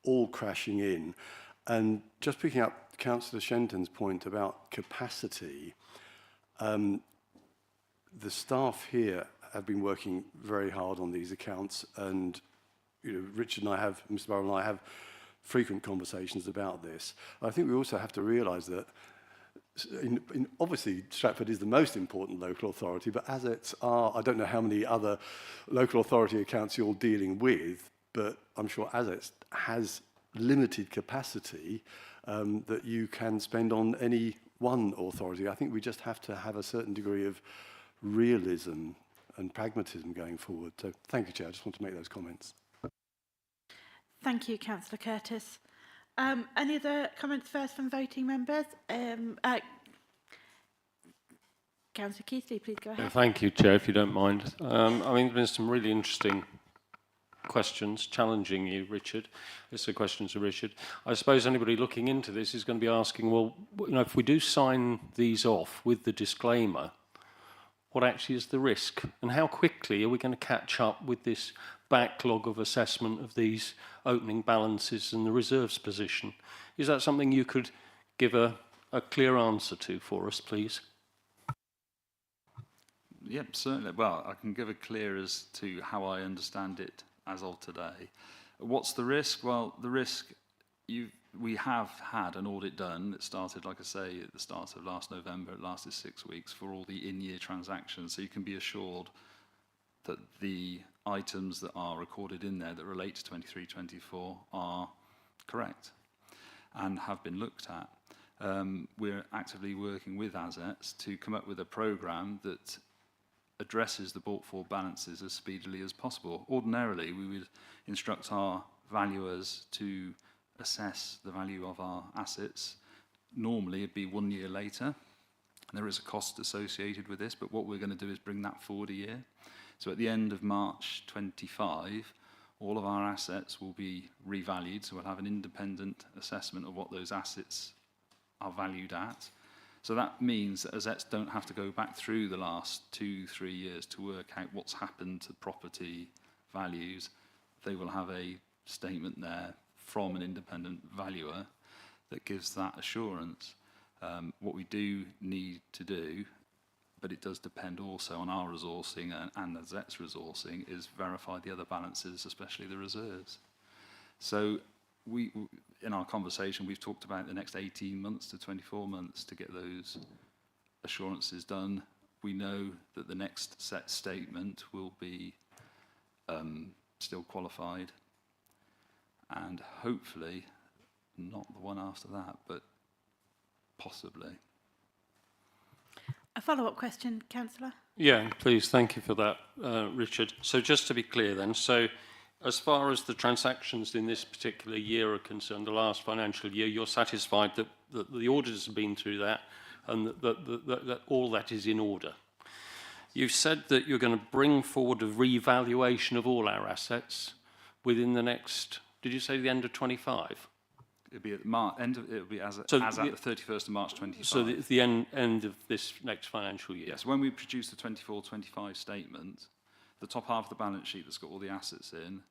all crashing in. And just picking up Councillor Shenton's point about capacity, the staff here have been working very hard on these accounts, and Richard and I have, Mr. Barrow and I have frequent conversations about this. I think we also have to realise that obviously Stratford is the most important local authority, but assets are, I don't know how many other local authority accounts you're dealing with, but I'm sure assets has limited capacity that you can spend on any one authority. I think we just have to have a certain degree of realism and pragmatism going forward. So thank you, Chair. I just want to make those comments. Thank you, Councillor Curtis. Any other comments first from voting members? Councillor Keithley, please go ahead. Thank you, Chair, if you don't mind. I mean, there's been some really interesting questions challenging you, Richard. This is a question to Richard. I suppose anybody looking into this is going to be asking, well, if we do sign these off with the disclaimer, what actually is the risk? And how quickly are we going to catch up with this backlog of assessment of these opening balances and the reserves position? Is that something you could give a clear answer to for us, please? Yep, certainly. Well, I can give a clear as to how I understand it as of today. What's the risk? Well, the risk, we have had an audit done. It started, like I say, at the start of last November. It lasted 6 weeks for all the in-year transactions. So you can be assured that the items that are recorded in there that relate to 23-24 are correct and have been looked at. We're actively working with assets to come up with a programme that addresses the brought forward balances as speedily as possible. Ordinarily, we would instruct our valuers to assess the value of our assets. Normally, it'd be 1 year later. There is a cost associated with this, but what we're going to do is bring that forward a year. So at the end of March 25, all of our assets will be revalued, so we'll have an independent assessment of what those assets are valued at. So that means that assets don't have to go back through the last 2-3 years to work out what's happened to property values. They will have a statement there from an independent valuer that gives that assurance. What we do need to do, but it does depend also on our resourcing and the ZET's resourcing, is verify the other balances, especially the reserves. So in our conversation, we've talked about the next 18 months to 24 months to get those assurances done. We know that the next set statement will be still qualified, and hopefully not the one after that, but possibly. A follow-up question, Councillor? Yeah, please. Thank you for that, Richard. So just to be clear then, so as far as the transactions in this particular year are concerned, the last financial year, you're satisfied that the auditors have been through that and that all that is in order. You've said that you're going to bring forward a revaluation of all our assets within the next, did you say the end of 25? It'll be at it'll be as at the 31st of March 25. So the end of this next financial year. Yes, when we produce the 24-25 statement, the top half of the balance sheet that's got all the assets in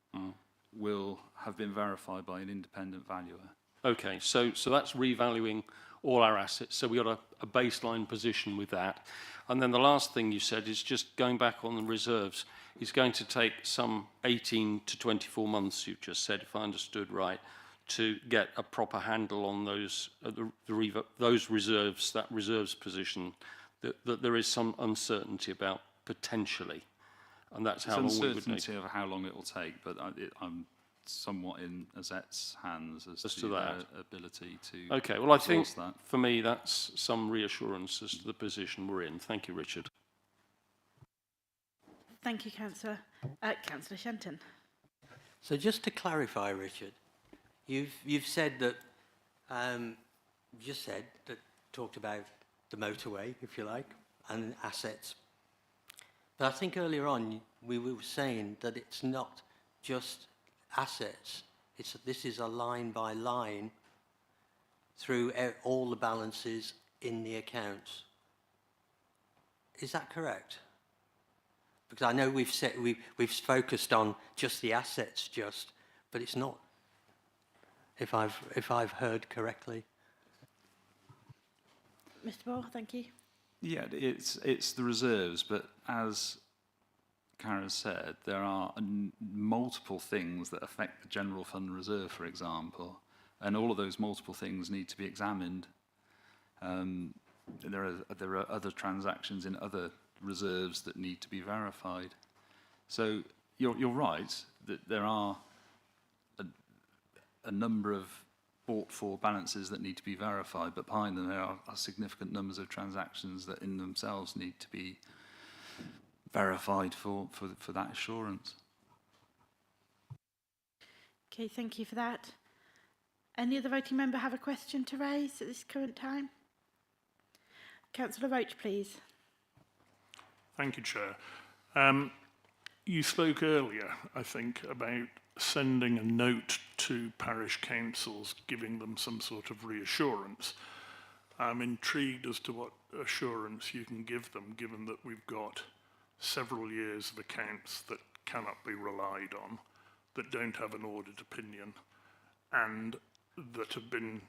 will have been verified by an independent valuer. Okay, so that's revaluing all our assets. So we got a baseline position with that. And then the last thing you said is just going back on the reserves. It's going to take some 18 to 24 months, you've just said, if I understood right, to get a proper handle on those reserves, that reserves position that there is some uncertainty about potentially. And that's how long we would need. Uncertainty of how long it will take, but I'm somewhat in Azet's hands as to their ability to. Okay, well, I think that. For me that's some reassurance as to the position we're in. Thank you, Richard. Thank you, Councillor. Councillor Shenton. So just to clarify, Richard, you've said that talked about the motorway, if you like, and assets. But I think earlier on we were saying that it's not just assets. This is a line by line through all the balances in the accounts. Is that correct? Because I know we've focused on just the assets, but it's not. If I've heard correctly. Mr. Moore, thank you. Yeah, it's the reserves, but as Karen said, there are multiple things that affect the general fund reserve, for example, and all of those multiple things need to be examined. There are other transactions in other reserves that need to be verified. So you're right that there are a number of bought-for balances that need to be verified, but behind them there are significant numbers of transactions that in themselves need to be verified for that assurance. Okay, thank you for that. Any other voting member have a question to raise at this current time? Councillor Roach, please. Thank you, Chair. You spoke earlier, I think, about sending a note to parish councils, giving them some sort of reassurance. I'm intrigued as to what assurance you can give them, given that we've got several years of accounts that cannot be relied on, that don't have an audit opinion, and that have been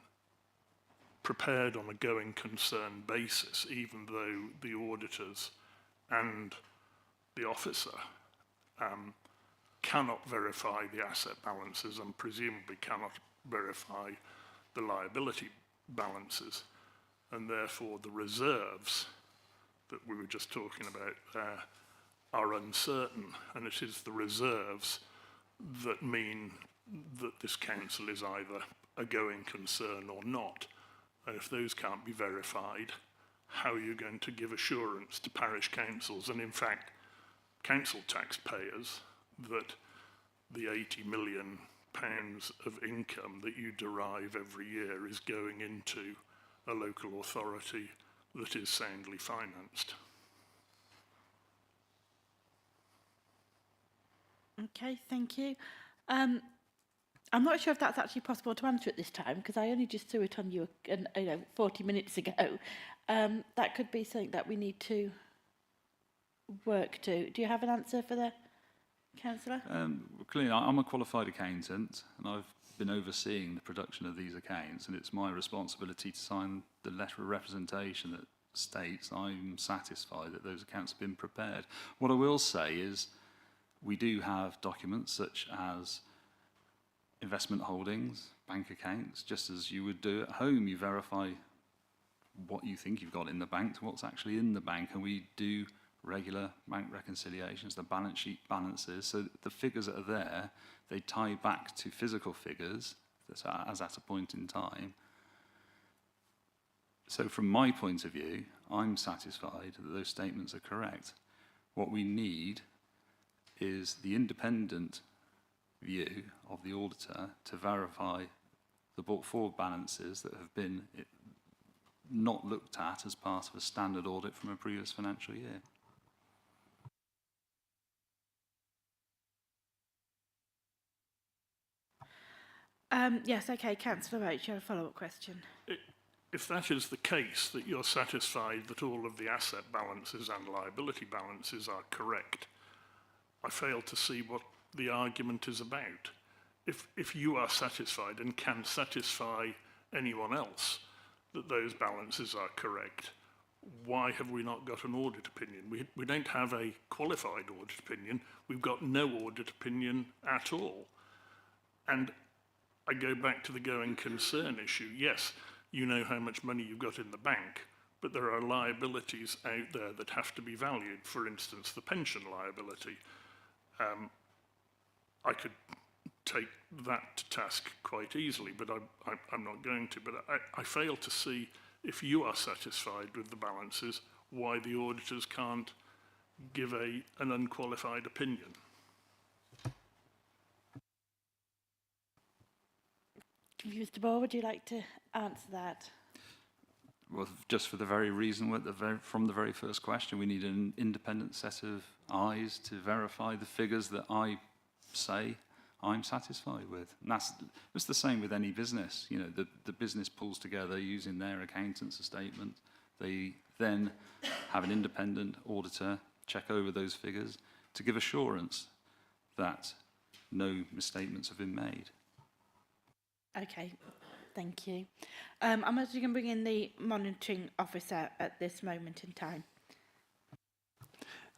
prepared on a going concern basis, even though the auditors and the officer cannot verify the asset balances and presumably cannot verify the liability balances, and therefore the reserves that we were just talking about there are uncertain, and it is the reserves that mean that this council is either a going concern or not. And if those can't be verified, how are you going to give assurance to parish councils and in fact council taxpayers that the £80 million of income that you derive every year is going into a local authority that is soundly financed? Okay, thank you. I'm not sure if that's actually possible to answer at this time because I only just threw it on you, 40 minutes ago. That could be something that we need to work to. Do you have an answer for the councillor? Clearly, I'm a qualified accountant, and I've been overseeing the production of these accounts, and it's my responsibility to sign the letter of representation that states I'm satisfied that those accounts have been prepared. What I will say is we do have documents such as investment holdings, bank accounts, just as you would do at home. You verify what you think you've got in the bank to what's actually in the bank, and we do regular bank reconciliations, the balance sheet balances, so the figures that are there, they tie back to physical figures that are as at a point in time. So from my point of view, I'm satisfied that those statements are correct. What we need is the independent view of the auditor to verify the brought forward balances that have been not looked at as part of a standard audit from a previous financial year. Yes, okay, Councillor Roach, you have a follow-up question. If that is the case, that you're satisfied that all of the asset balances and liability balances are correct, I fail to see what the argument is about. If you are satisfied and can satisfy anyone else that those balances are correct, why have we not got an audit opinion? We don't have a qualified audit opinion. We've got no audit opinion at all. And I go back to the going concern issue. Yes, you know how much money you've got in the bank, but there are liabilities out there that have to be valued. For instance, the pension liability. I could take that to task quite easily, but I'm not going to. But I fail to see, if you are satisfied with the balances, why the auditors can't give an unqualified opinion. Mr. Ball, would you like to answer that? Well, just for the very reason, from the very first question, we need an independent set of eyes to verify the figures that I say I'm satisfied with. And it's the same with any business. You know, the business pulls together using their accountant's statement. They then have an independent auditor check over those figures to give assurance that no misstatements have been made. Okay, thank you. I'm actually going to bring in the monitoring officer at this moment in time.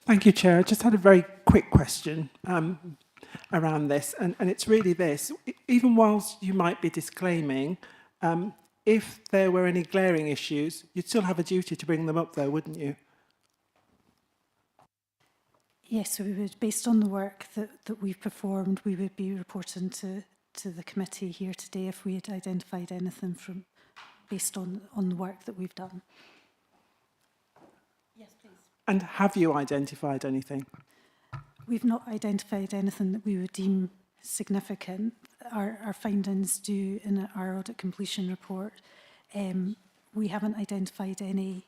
Thank you, Chair. I just had a very quick question around this, and it's really this. Even whilst you might be disclaiming, if there were any glaring issues, you'd still have a duty to bring them up, though, wouldn't you? Yes, we would. Based on the work that we've performed, we would be reporting to the committee here today if we had identified anything based on the work that we've done. Yes, please. And have you identified anything? We've not identified anything that we would deem significant. Our findings do in our audit completion report. We haven't identified any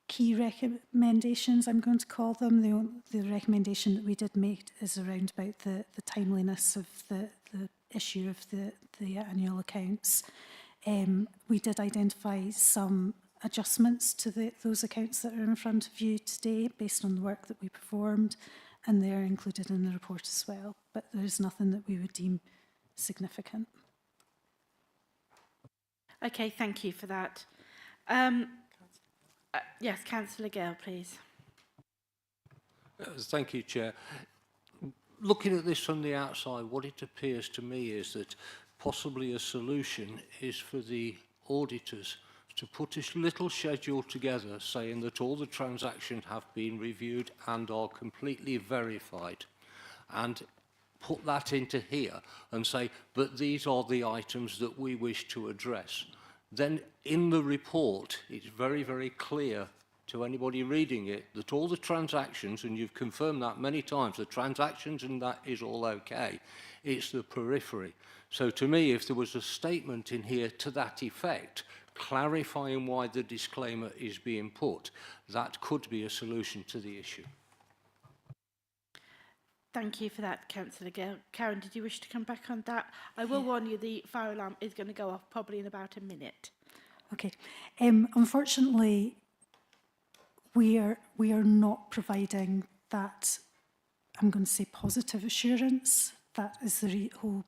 key recommendations, I'm going to call them. The recommendation that we did make is around about the timeliness of the issue of the annual accounts. We did identify some adjustments to those accounts that are in front of you today based on the work that we performed, and they're included in the report as well. But there's nothing that we would deem significant. Okay, thank you for that. Yes, Councillor Gale, please. Thank you, Chair. Looking at this from the outside, what it appears to me is that possibly a solution is for the auditors to put a little schedule together saying that all the transactions have been reviewed and are completely verified, and put that into here and say, but these are the items that we wish to address. Then in the report, it's very, very clear to anybody reading it that all the transactions, and you've confirmed that many times, the transactions and that is all okay. It's the periphery. So to me, if there was a statement in here to that effect, clarifying why the disclaimer is being put, that could be a solution to the issue. Thank you for that, Councillor Gale. Karen, did you wish to come back on that? I will warn you, the fire alarm is going to go off probably in about a minute. Okay. Unfortunately, we are not providing that, I'm going to say, positive assurance. That is the whole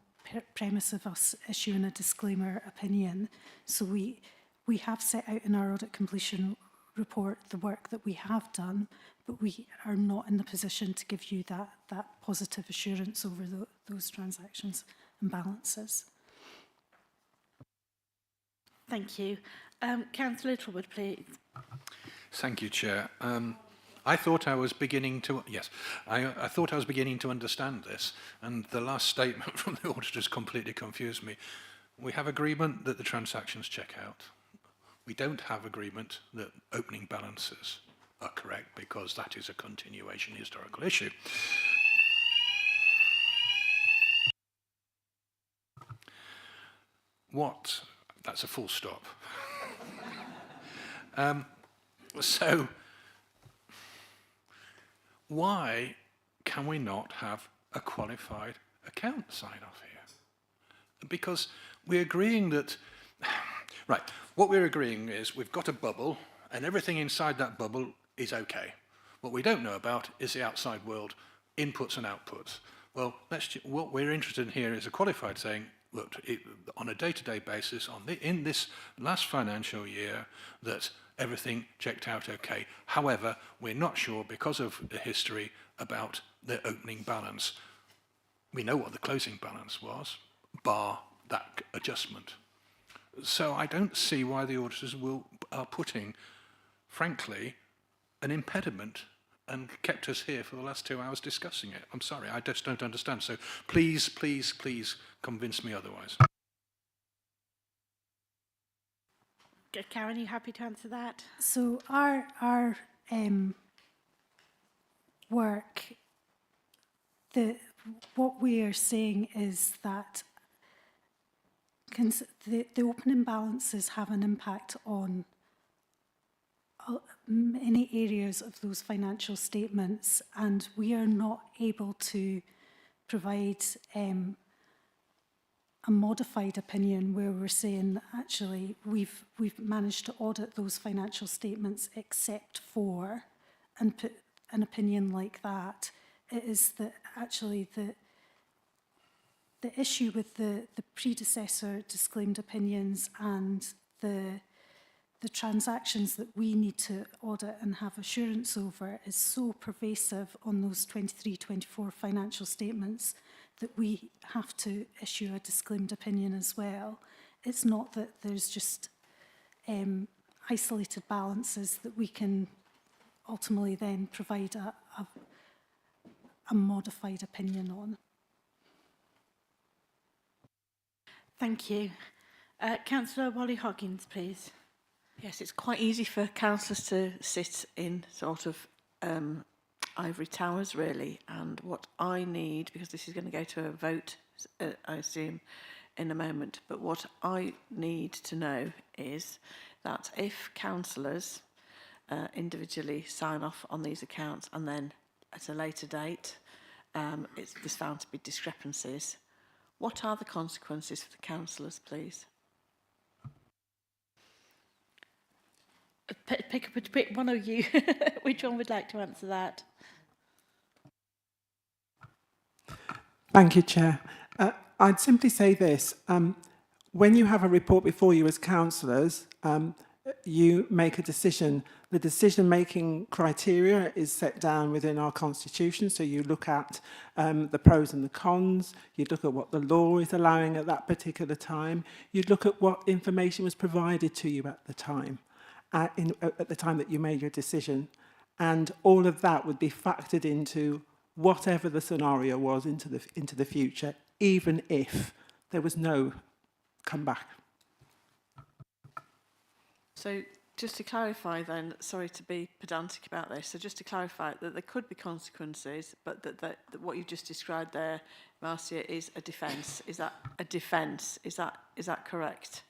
premise of us issuing a disclaimer opinion. So we have set out in our audit completion report the work that we have done, but we are not in the position to give you that positive assurance over those transactions and balances. Thank you. Councillor Littlewood, please. Thank you, Chair. I thought I was beginning to, I thought I was beginning to understand this, and the last statement from the auditors completely confused me. We have agreement that the transactions check out. We don't have agreement that opening balances are correct, because that is a continuation historical issue. That's a full stop. So, why can we not have a qualified account sign-off here? Because we're agreeing that, right, what we're agreeing is we've got a bubble and everything inside that bubble is okay. What we don't know about is the outside world, inputs and outputs. Well, what we're interested in here is a qualified saying, look, on a day-to-day basis, in this last financial year, that everything checked out okay. However, we're not sure, because of the history, about the opening balance. We know what the closing balance was, bar that adjustment. So I don't see why the auditors are putting, frankly, an impediment and kept us here for the last 2 hours discussing it. I'm sorry, I just don't understand. So please, please, please convince me otherwise. Karen, are you happy to answer that? So our work, what we are saying is that the opening balances have an impact on many areas of those financial statements, and we are not able to provide a modified opinion where we're saying actually we've managed to audit those financial statements except for, and put an opinion like that. It is that actually the issue with the predecessor disclaimed opinions and the transactions that we need to audit and have assurance over is so pervasive on those 23-24 financial statements that we have to issue a disclaimed opinion as well. It's not that there's just isolated balances that we can ultimately then provide a modified opinion on. Thank you. Councillor Wally Hoggins, please. Yes, it's quite easy for councillors to sit in sort of ivory towers, really. And what I need, because this is going to go to a vote, I assume, in a moment, but what I need to know is that if councillors individually sign off on these accounts and then at a later date there's found to be discrepancies, what are the consequences for the councillors, please? Pick one of you. Which one would like to answer that? Thank you, Chair. I'd simply say this. When you have a report before you as councillors, you make a decision. The decision-making criteria is set down within our constitution, so you look at the pros and the cons, you look at what the law is allowing at that particular time, you look at what information was provided to you at the time. At the time that you made your decision, and all of that would be factored into whatever the scenario was into the future, even if there was no comeback. So just to clarify then, sorry to be pedantic about this, so just to clarify that there could be consequences, but that what you just described there, Marcia, is a defence. Is that a defence? Is that correct?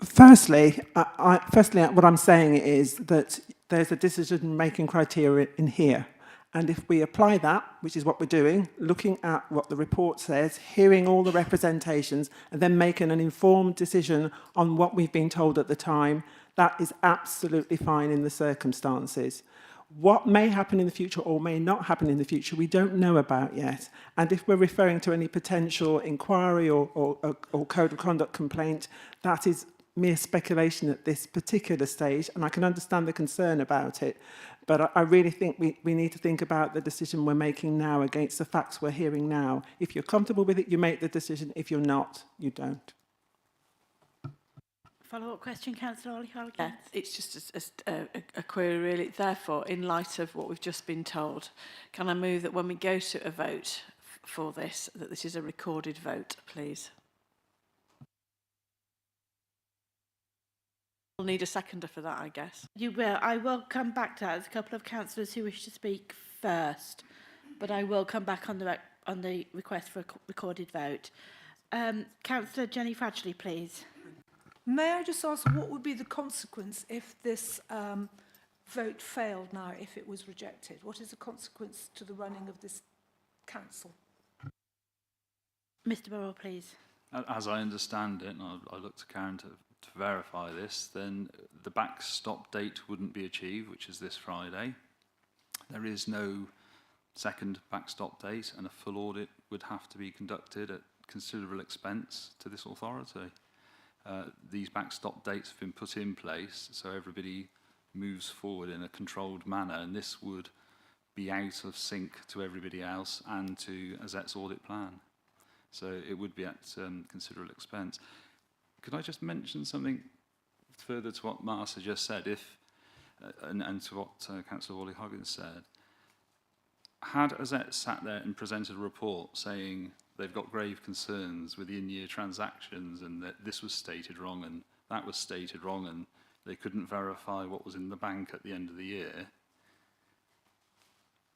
Firstly, what I'm saying is that there's a decision-making criteria in here. And if we apply that, which is what we're doing, looking at what the report says, hearing all the representations, and then making an informed decision on what we've been told at the time, that is absolutely fine in the circumstances. What may happen in the future or may not happen in the future, we don't know about yet. And if we're referring to any potential inquiry or code of conduct complaint, that is mere speculation at this particular stage, and I can understand the concern about it, but I really think we need to think about the decision we're making now against the facts we're hearing now. If you're comfortable with it, you make the decision. If you're not, you don't. Follow-up question, Councillor Ollie Hoggins. Yeah, it's just a query, really. Therefore, in light of what we've just been told, can I move that when we go to a vote for this, that this is a recorded vote, please? We'll need a seconder for that, I guess. You will. I will come back to that. There's a couple of councillors who wish to speak first, but I will come back on the request for a recorded vote. Councillor Jenny Fradgley, please. May I just ask what would be the consequence if this vote failed now, if it was rejected? What is the consequence to the running of this council? Mr Burrell, please. As I understand it, and I look to Karen to verify this, then the backstop date wouldn't be achieved, which is this Friday. There is no second backstop date, and a full audit would have to be conducted at considerable expense to this authority. These backstop dates have been put in place so everybody moves forward in a controlled manner, and this would be out of sync to everybody else and to AZET's audit plan. So it would be at considerable expense. Could I just mention something further to what Marcia just said, and to what Councillor Wally-Hoggins said? Had AZET sat there and presented a report saying they've got grave concerns with the in-year transactions and that this was stated wrong and that was stated wrong and they couldn't verify what was in the bank at the end of the year,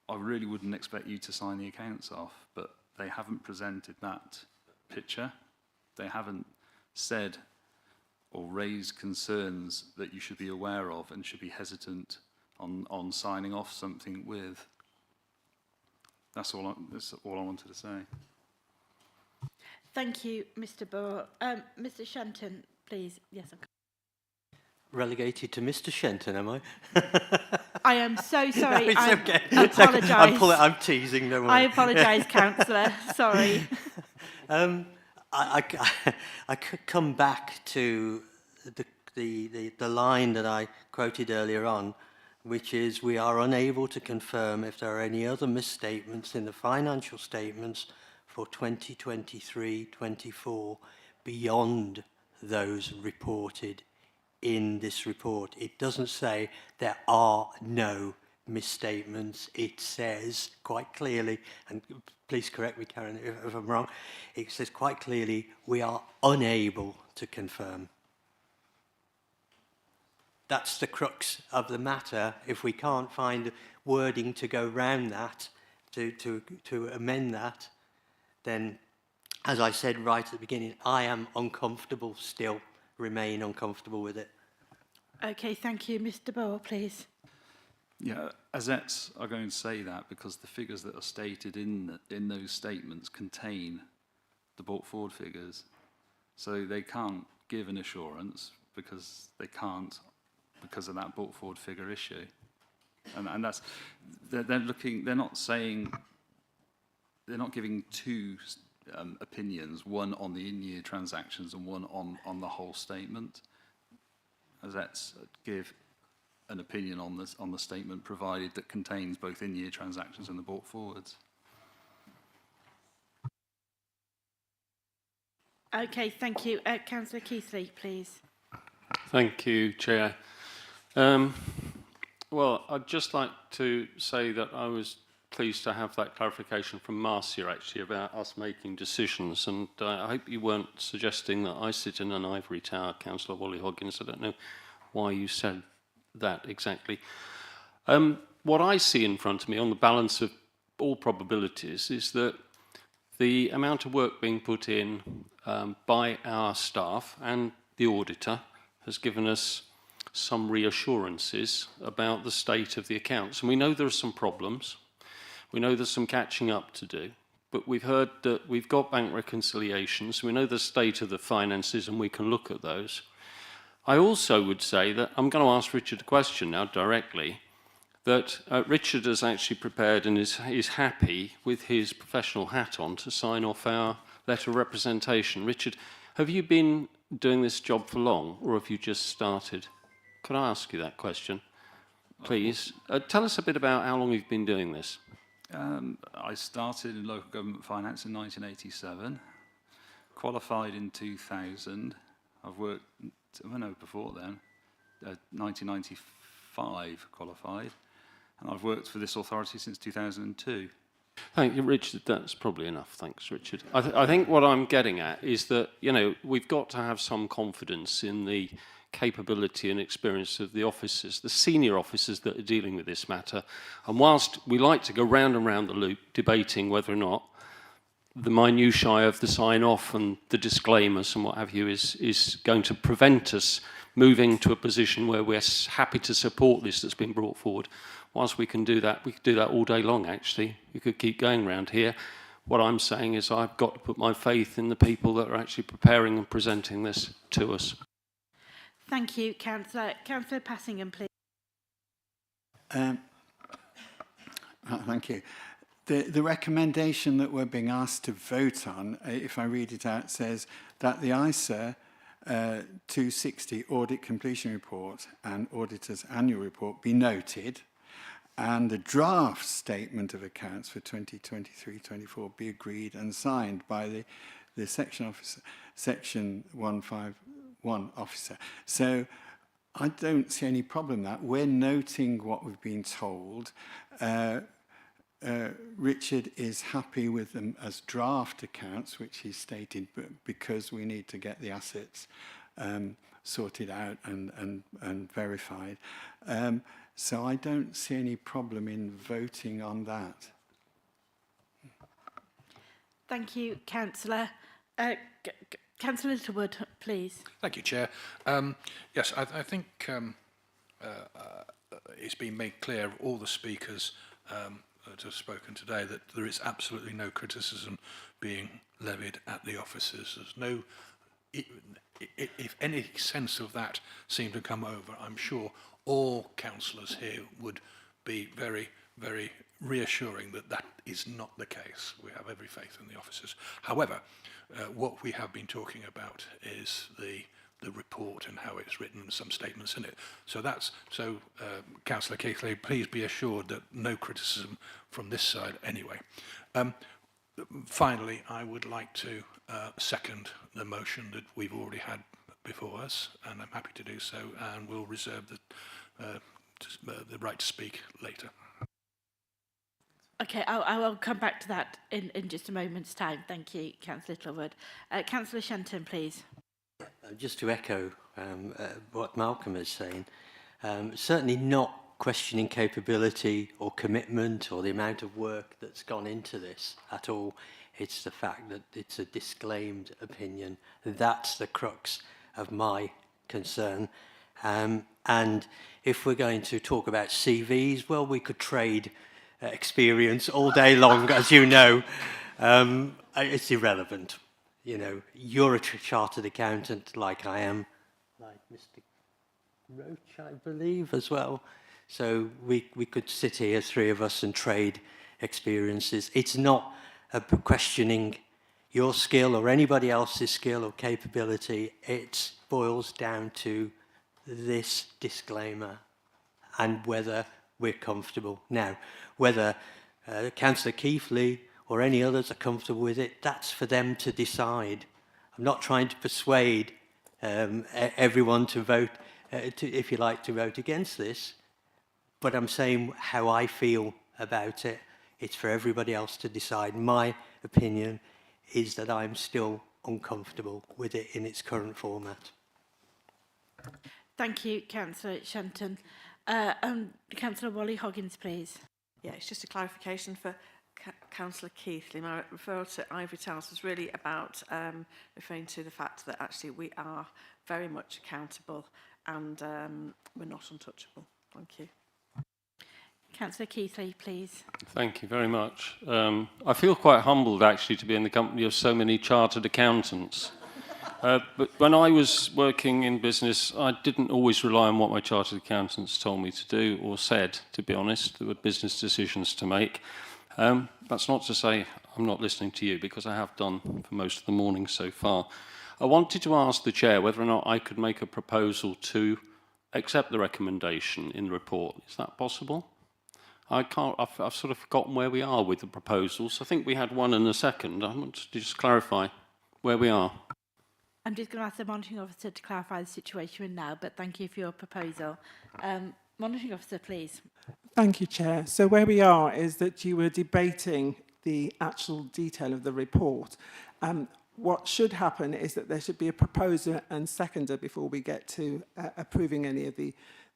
I really wouldn't expect you to sign the accounts off, but they haven't presented that picture. They haven't said or raised concerns that you should be aware of and should be hesitant on signing off something with. That's all I wanted to say. Thank you, Mr Burrell. Mr Shenton, please. Yes, I'm Relegated to Mr. Shenton, am I? I am so sorry. No, I okay. apologise. I'm teasing, don't worry. I apologise, Councillor. Sorry. I could come back to the line that I quoted earlier on, which is we are unable to confirm if there are any other misstatements in the financial statements for 2023-24 beyond those reported in this report. It doesn't say there are no misstatements. It says quite clearly, and please correct me, Karen, if I'm wrong, it says quite clearly we are unable to confirm. That's the crux of the matter. If we can't find wording to go round that, to amend that, then, as I said right at the beginning, I am uncomfortable still, remain uncomfortable with it. Okay, thank you. Mr Burrell, please. Yeah, AZETs are going to say that because the figures that are stated in those statements contain the brought forward figures. So they can't give an assurance because they can't, because of that brought forward figure issue. And that's, they're not giving two opinions, one on the in-year transactions and one on the whole statement. AZETs give an opinion on the statement provided that contains both in-year transactions and the brought forwards. Okay, thank you. Councillor Keithley, please. Thank you, Chair. Well, I'd just like to say that I was pleased to have that clarification from Marcia, actually, about us making decisions. And I hope you weren't suggesting that I sit in an ivory tower, Councillor Wally-Hoggins. I don't know why you said that exactly. What I see in front of me on the balance of all probabilities is that the amount of work being put in by our staff and the auditor has given us some reassurances about the state of the accounts. And we know there are some problems. We know there's some catching up to do. But we've heard that we've got bank reconciliations. We know the state of the finances and we can look at those. I also would say that I'm going to ask Richard a question now directly, that Richard has actually prepared and is happy with his professional hat on to sign off our letter of representation. Richard, have you been doing this job for long or have you just started? Could I ask you that question, please? Tell us a bit about how long you've been doing this. I started in local government finance in 1987, qualified in 2000. I've worked, before then, 1995 qualified, and I've worked for this authority since 2002. Thank you, Richard. That's probably enough. Thanks, Richard. I think what I'm getting at is that, we've got to have some confidence in the capability and experience of the officers, the senior officers that are dealing with this matter. And whilst we like to go round and round the loop debating whether or not the minutiae of the sign-off and the disclaimers and what have you is going to prevent us moving to a position where we're happy to support this that's been brought forward. Whilst we can do that all day long, actually. We could keep going around here. What I'm saying is I've got to put my faith in the people that are actually preparing and presenting this to us. Thank you, Councillor. Councillor Passingham, please. Thank you. The recommendation that we're being asked to vote on, if I read it out, says that the ISA 260 Audit Completion Report and Auditor's Annual Report be noted, and the draft Statement of Accounts for 2023-24 be agreed and signed by the Section Officer, Section 151 Officer. So I don't see any problem that. We're noting what we've been told. Richard is happy with them as draft accounts, which he stated, because we need to get the assets sorted out and verified. So I don't see any problem in voting on that. Thank you, Councillor. Councillor Littlewood, please. Thank you, Chair. Yes, I think it's been made clear, all the speakers that have spoken today, that there is absolutely no criticism being levied at the officers. There's no, if any sense of that seemed to come over, I'm sure all councillors here would be very, very reassuring that that is not the case. We have every faith in the officers. However, what we have been talking about is the report and how it's written and some statements in it. So Councillor Keithley, please be assured that no criticism from this side anyway. Finally, I would like to second the motion that we've already had before us, and I'm happy to do so, and we'll reserve the right to speak later. Okay, I will come back to that in just a moment's time. Thank you, Councillor Littlewood. Councillor Shenton, please. Just to echo what Malcolm is saying, certainly not questioning capability or commitment or the amount of work that's gone into this at all. It's the fact that it's a disclaimed opinion. That's the crux of my concern. And if we're going to talk about CVs, well, we could trade experience all day long, as you know. It's irrelevant. You know, you're a chartered accountant like I am, like Mr. Roach, I believe, as well. So we could sit here, three of us, and trade experiences. It's not questioning your skill or anybody else's skill or capability. It boils down to this disclaimer and whether we're comfortable. Now, whether Councillor Keithley or any others are comfortable with it, that's for them to decide. I'm not trying to persuade everyone to vote, if you like, to vote against this, but I'm saying how I feel about it. It's for everybody else to decide. My opinion is that I'm still uncomfortable with it in its current format. Thank you, Councillor Shenton. Councillor Wally Hoggins, please. Yeah, it's just a clarification for Councillor Keithley. My referral to Ivory Towers was really about referring to the fact that actually we are very much accountable and we're not untouchable. Thank you. Councillor Keithley, please. Thank you very much. I feel quite humbled, actually, to be in the company of so many chartered accountants. But when I was working in business, I didn't always rely on what my chartered accountants told me to do or said, to be honest. There were business decisions to make. That's not to say I'm not listening to you, because I have done for most of the morning so far. I wanted to ask the Chair whether or not I could make a proposal to accept the recommendation in the report. Is that possible? I've sort of forgotten where we are with the proposals. I think we had one and a second. I want to just clarify where we are. I'm just going to ask the monitoring officer to clarify the situation now, but thank you for your proposal. Monitoring officer, please. Thank you, Chair. So where we are is that you were debating the actual detail of the report. What should happen is that there should be a proposer and seconder before we get to approving any of the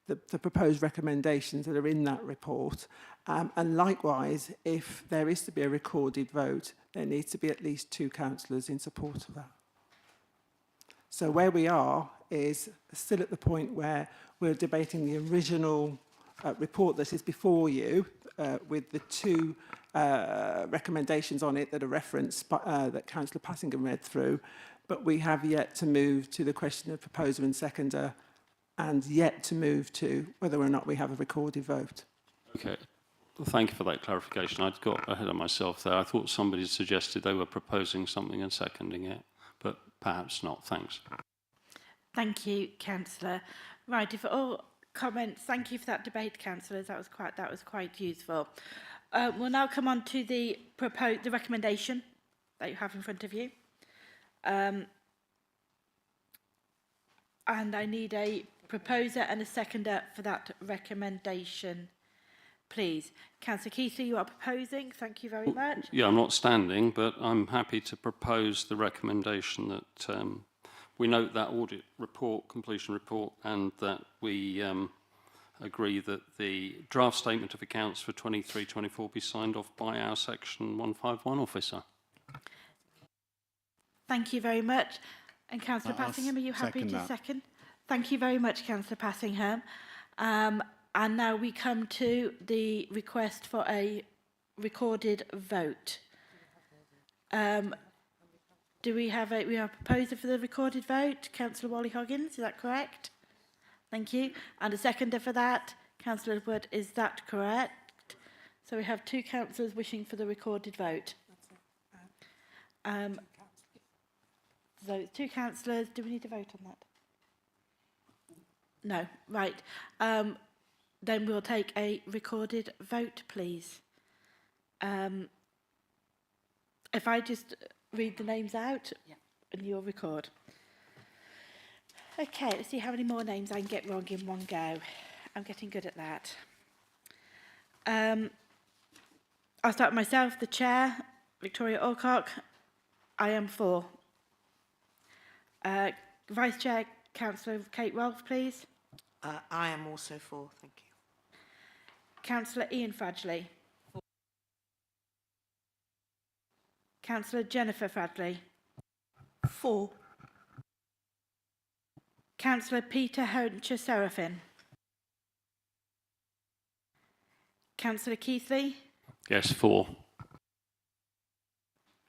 the proposed recommendations that are in that report. And likewise, if there is to be a recorded vote, there needs to be at least 2 councillors in support of that. So where we are is still at the point where we're debating the original report that is before you with the 2 recommendations on it that are referenced that Councillor Passingham read through, but we have yet to move to the question of proposer and seconder and yet to move to whether or not we have a recorded vote. Okay. Well, thank you for that clarification. I'd got ahead of myself there. I thought somebody suggested they were proposing something and seconding it, but perhaps not. Thanks. Thank you, Councillor. Right, if all comments, thank you for that debate, councillors. That was quite useful. We'll now come on to the recommendation that you have in front of you. And I need a proposer and a seconder for that recommendation, please. Councillor Keithley, you are proposing. Thank you very much. Yeah, I'm not standing, but I'm happy to propose the recommendation that we note that audit report, completion report, and that we agree that the draft statement of accounts for 23-24 be signed off by our Section 151 officer. Thank you very much. And Councillor Passingham, are you happy to second? Thank you very much, Councillor Passingham. And now we come to the request for a recorded vote. Do we have a proposer for the recorded vote? Councillor Wally-Hoggins, is that correct? Thank you. And a seconder for that? Councillor Wood, is that correct? So we have 2 councillors wishing for the recorded vote. So 2 councillors, do we need to vote on that? No, right. Then we'll take a recorded vote, please. If I just read the names out, and you'll record. Okay, let's see how many more names I can get wrong in one go. I'm getting good at that. I'll start with myself, the chair, Victoria Alcock. I am for. Vice Chair, Councillor Kate Rolfe, please. I am also for, thank you. Councillor Ian Fradley. Councillor Jennifer Fradley. For. Councillor Peter Honcher-Seraphin. Councillor Keithley. Yes, for.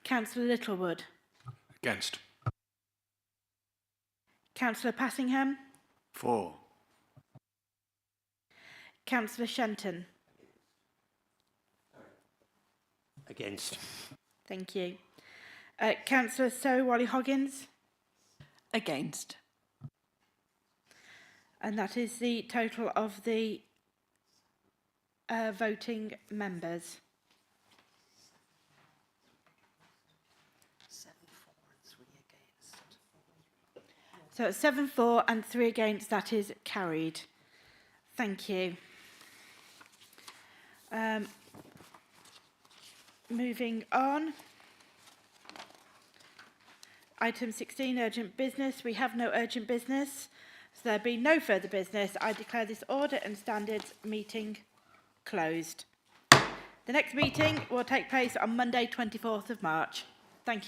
Councillor Littlewood. Against. Councillor Passingham. For. Councillor Shenton. Against. Thank you. Councillor Zoe Wally-Hoggins. Against. And that is the total of the voting members. 7 for and 3 against. So it's 7 for and 3 against. That is carried. Thank you. Moving on. Item 16, urgent business. We have no urgent business. So there being no further business, I declare this audit and standards meeting closed. The next meeting will take place on Monday, 24th of March.